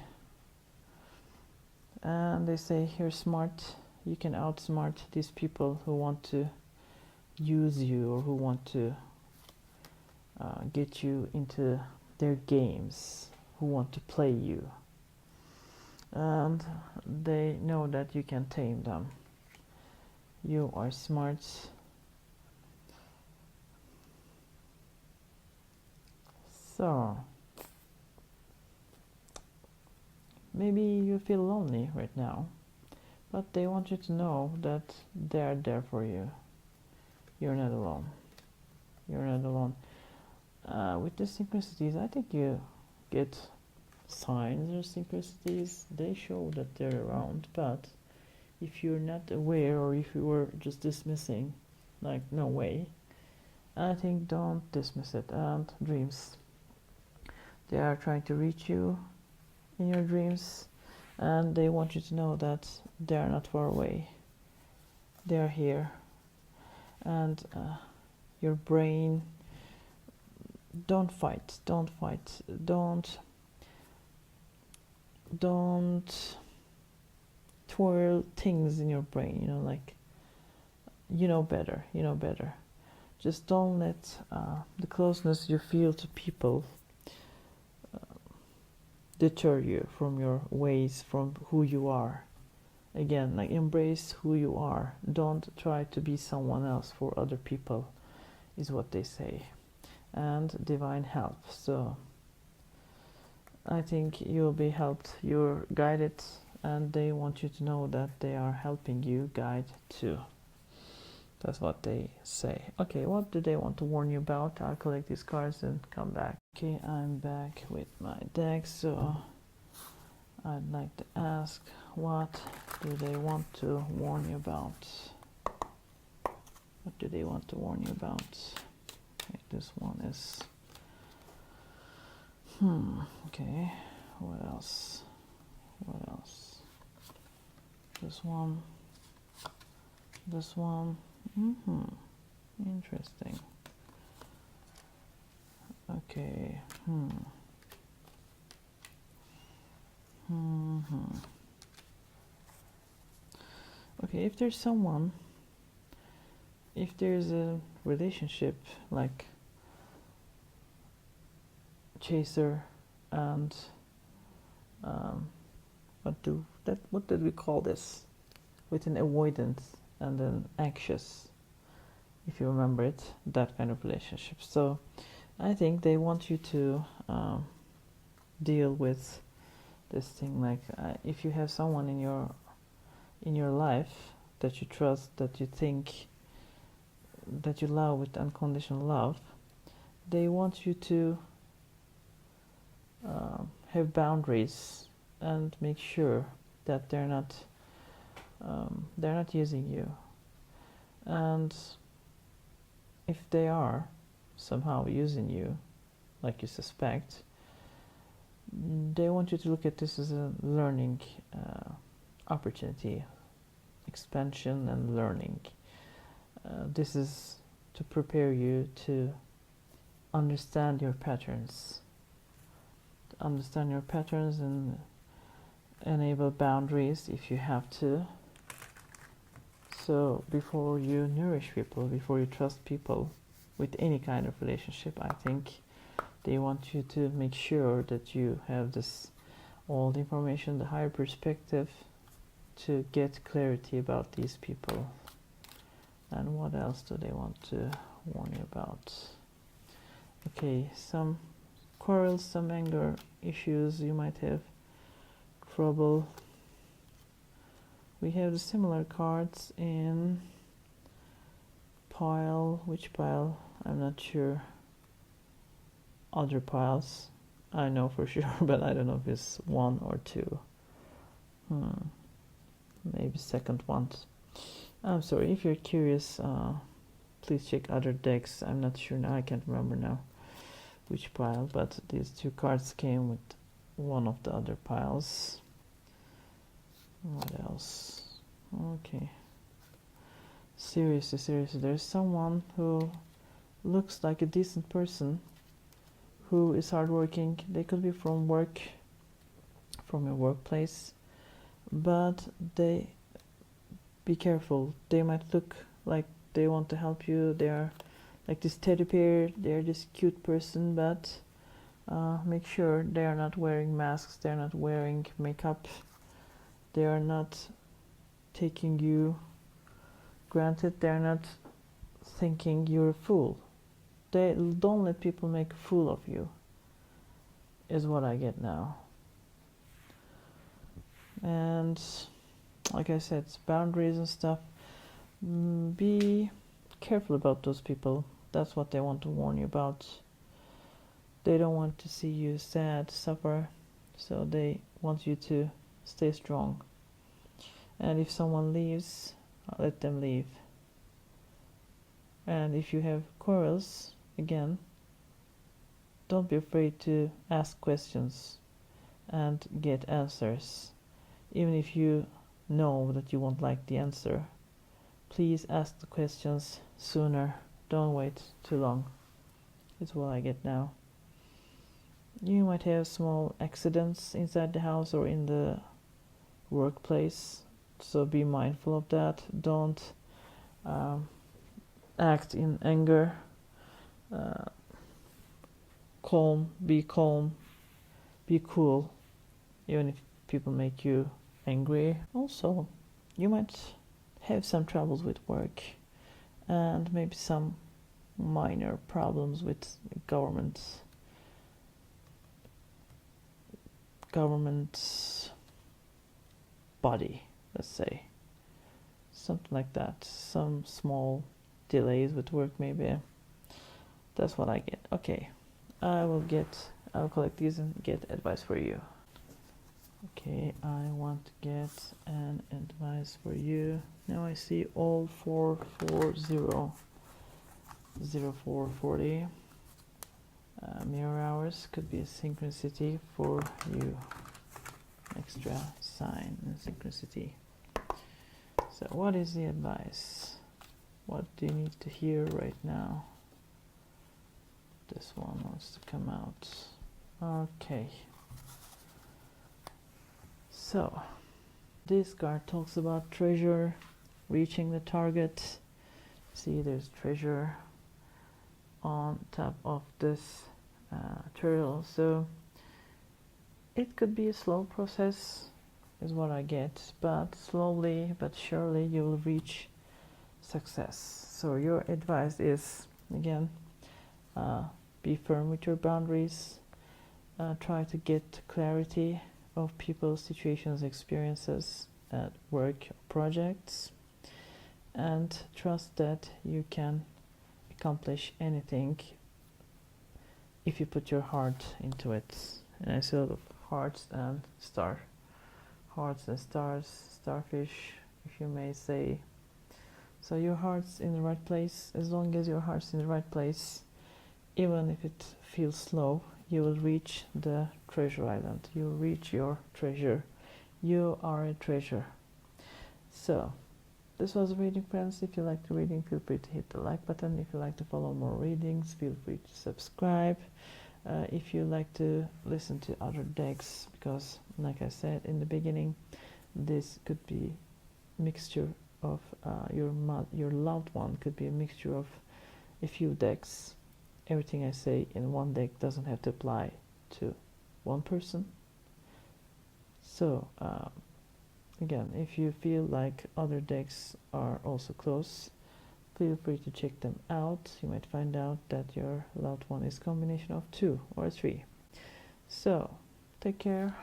And they say you're smart. You can outsmart these people who want to use you or who want to get you into their games, who want to play you. And they know that you can tame them. You are smart. So maybe you feel lonely right now, but they want you to know that they're there for you. You're not alone. You're not alone. With the synchronicities, I think you get signs or synchronicities. They show that they're around, but if you're not aware, or if you were just dismissing, like, no way, I think don't dismiss it. And dreams, they are trying to reach you in your dreams, and they want you to know that they are not far away. They are here. And your brain, don't fight, don't twirl things in your brain, like, you know better. Just don't let the closeness you feel to people deter you from your ways, from who you are. Again, like, embrace who you are. Don't try to be someone else for other people, is what they say. And divine help. So I think you'll be helped. You're guided, and they want you to know that they are helping you guide too. That's what they say. Okay, what do they want to warn you about? I'll collect these cards and come back. Okay, I'm back with my deck, so I'd like to ask, what do they want to warn you about? What do they want to warn you about? Okay, this one is... okay, what else? This one. Interesting. Okay. Okay, if there's a relationship like chaser and what did we call this? With an avoidant and an anxious, if you remember it, that kind of relationship. So I think they want you to deal with this thing, like, if you have someone in your life that you trust, that you think, that you love with unconditional love, they want you to have boundaries and make sure that they're not using you. And if they are somehow using you, like you suspect, they want you to look at this as a learning opportunity, expansion and learning. This is to prepare you to understand your patterns, and enable boundaries if you have to. So before you nourish people, before you trust people with any kind of relationship, I think they want you to make sure that you have all the information, the higher perspective, to get clarity about these people. And what else do they want to warn you about? Okay, some quarrels, some anger issues you might have, trouble. We have the similar cards in pile. Which pile? I'm not sure. Other piles, I know for sure, but I don't know if it's 1 or 2. Maybe second one. I'm sorry, if you're curious, please check other decks. I'm not sure now, I can't remember now which pile, but these 2 cards came with one of the other piles. What else? Okay. Seriously, there's someone who looks like a decent person, who is hardworking. They could be from your workplace, but be careful. They might look like they want to help you. They are like this teddy bear. They're this cute person, but make sure they are not wearing masks. They're not wearing makeup. They are not taking you granted. They're not thinking you're a fool. They don't let people make a fool of you, is what I get now. And like I said, boundaries and stuff. Be careful about those people. That's what they want to warn you about. They don't want to see you sad, suffer, so they want you to stay strong. And if someone leaves, let them leave. And if you have quarrels, again, don't be afraid to ask questions and get answers. Even if you know that you won't like the answer, please ask the questions sooner. Don't wait too long. It's what I get now. You might have small accidents inside the house or in the workplace, so be mindful of that. Don't act in anger. Be calm, be cool, even if people make you angry. Also, you might have some troubles with work and maybe some minor problems with government body, let's say, something like that. Some small delays with work, maybe. That's what I get. Okay, I'll collect these and get advice for you. Okay, I want to get an advice for you. Now I see all 440 mirror hours. Could be a synchronicity for you. Extra sign and synchronicity. So what is the advice? What do you need to hear right now? This one wants to come out. Okay. So this card talks about treasure, reaching the target. See, there's treasure on top of this turtle. So it could be a slow process, is what I get, but slowly but surely you will reach success. So your advice is, again, be firm with your boundaries, try to get clarity of people's situations, experiences at work, projects, and trust that you can accomplish anything if you put your heart into it. And I see a lot of hearts and stars, starfish, if you may say. So your heart's in the right place. As long as your heart's in the right place, even if it feels slow, you will reach the treasure island. You will reach your treasure. You are a treasure. So this was a reading, friends. If you like the reading, feel free to hit the like button. If you like to follow more readings, feel free to subscribe. If you like to listen to other decks, because like I said in the beginning, this could be a mixture of your loved one could be a mixture of a few decks. Everything I say in one deck doesn't have to apply to one person. So again, if you feel like other decks are also close, feel free to check them out. You might find out that your loved one is a combination of 2 or 3. So take care,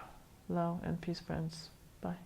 love and peace, friends. Bye.